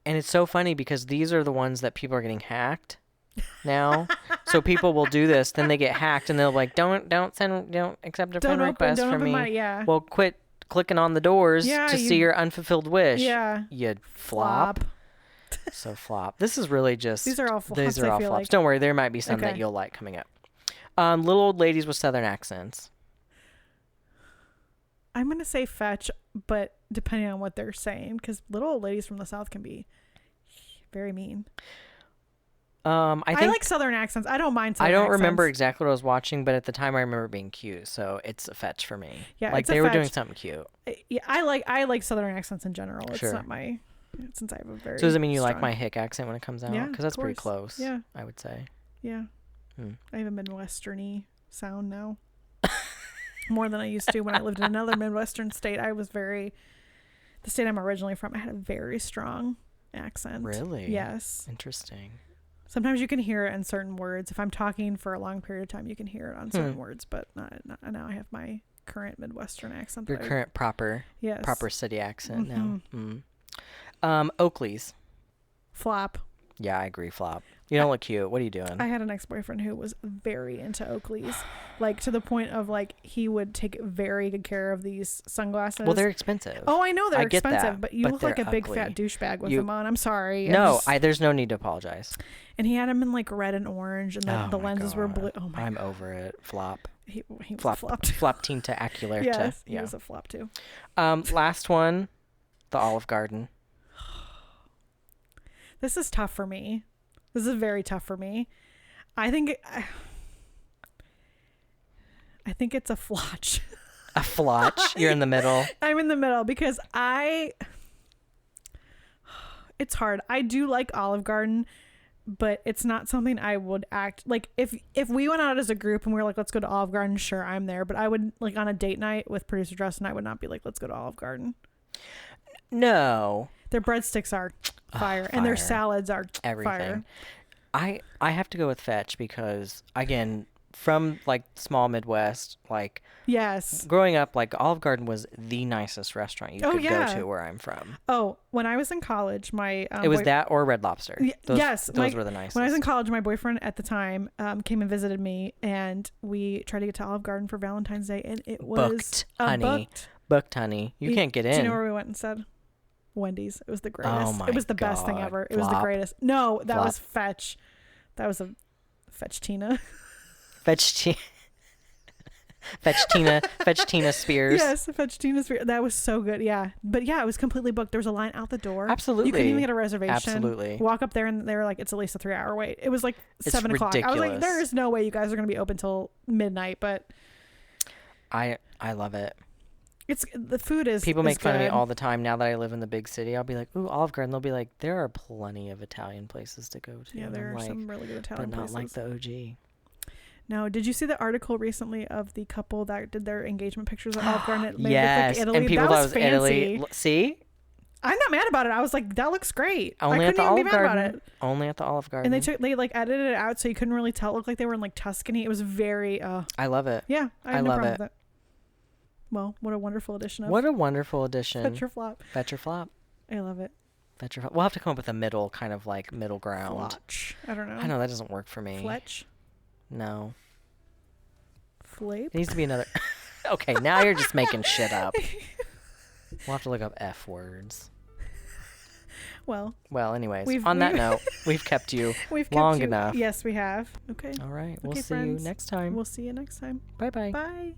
And it's so funny because these are the ones that people are getting hacked now. So people will do this, then they get hacked, and they'll be like, don't accept a friend request from me. Yeah. Well, quit clicking on the doors to see your unfulfilled wish. Yeah. You flop. So flop. This is really just These are all flops. These are all I feel flops. like. Don't worry, there might be some that Okay. you'll like coming up. Little old ladies with southern accents. I'm gonna say fetch, but depending on what they're saying, because little old ladies from the South can be very mean. I I think like Southern accents. I don't mind. I Southern don't accents. remember exactly what I was watching, but at the time I remember it being cute, so it's a fetch for me. Yeah, like it's a they were doing fetch. something cute. Yeah, I like Southern accents in general. It's Sure. not my. Since I have a very. So does it mean you like strong- my hick accent when it comes out? Yeah, Because that's of pretty course. close. Yeah. I would say. Yeah. Hmm. I have a Midwestern-y sound now. More than I used to when I lived in another Midwestern state. The state I'm originally from, I had a very strong accent. Really? Yes. Interesting. Sometimes you can hear it in certain words. If I'm talking for a long period of time, you can hear it on certain words, but not now I have my current Midwestern accent. Your current proper yes. city accent now. Mhm. Oakley's. Flop. Yeah, I agree. Flop. You don't look cute. What are you doing? I had an ex-boyfriend who was very into Oakley's, like to the point of like he would take very good care of these sunglasses. Well, they're expensive. Oh, I know they're I get that, expensive, but you but look like a they're big ugly. fat douchebag with You- them on. I'm sorry. No, there's no need to apologize. And he had them in like red and orange, and the my lenses were God. blue. Oh my! I'm over it. Flop. He was Flop. a flop too. Flop tentacular. Yes, he Yeah. was a flop too. Last one. The Olive Garden. This is tough for me. This is very tough for me. I think it's a flotch. A flotch. You're in the middle. I'm in the middle because it's hard. I do like Olive Garden, but it's not something I would act like if we went out as a group and we were like, let's go to Olive Garden, sure, I'm there. But I would like on a date night with producer Justin, I would not be like, let's go to Olive Garden. No. Their breadsticks are fire, and their fire. salads are Everything. fire. I have to go with Fetch because, again, from like small Midwest, like Yes. growing up, like Olive Garden was the nicest restaurant you could yeah. go to where I'm from. Oh, when I was in college, my It was that or Red Lobster. yes, those were the nicest. When I was in college, my boyfriend at the time came and visited me, and we tried to get to Olive Garden for Valentine's Day, and it was booked, honey. You can't get in. Do you know where we went instead? Wendy's. It was the greatest. Oh my It was the best thing God. ever. It Flop. was the greatest. No, that Flop. was Fetch. That was a Fetch Tina. Fetch Tina Spears. Yes, Fetch Tina Spears. That was so good. Yeah, but yeah, it was completely booked. There was a line out the door. Absolutely. You couldn't even get a reservation. Absolutely. Walk up there and they were like, it's at least a 3-hour wait. It was like It's 7 o'clock. I was like, ridiculous. there is no way you guys are going to be open till midnight. But I love it. the food is. People make fun of me good. all the time now that I live in the big city. I'll be like, ooh, Olive Garden. They'll be like, there are plenty of Italian places to go to. Yeah, And there I'm are like, some really good Italian but not places. like the OG. No, did you see the article recently of the couple that did their engagement pictures at Olive Garden? It made Yes, it look like Italy. and people that thought it was was fancy. Italy. See, I'm not mad about it. I was like, that looks great. only I at the couldn't even Olive be mad about Garden. it. Only at the Olive Garden. And they like edited it out so you couldn't really tell. It looked like they were in like Tuscany. It was very I love it. yeah. I I had no love problem it. with it. Well, what a wonderful edition of What a wonderful addition. Fetch or Flop. Fetch or flop. I love it. Fetch or flop. We'll have to come up with a middle ground. Flotch. I don't know. I know that doesn't work for me. Fletch. No. Flape. It needs to be another. Okay, now you're just making shit up. We'll have to look up F words. Well, anyways, We've- on that we've- note, we've kept you we've kept long you. enough. Yes, we have. Okay. All right. We'll Okay, see friends. you next time. We'll see you next time. Bye-bye. Bye.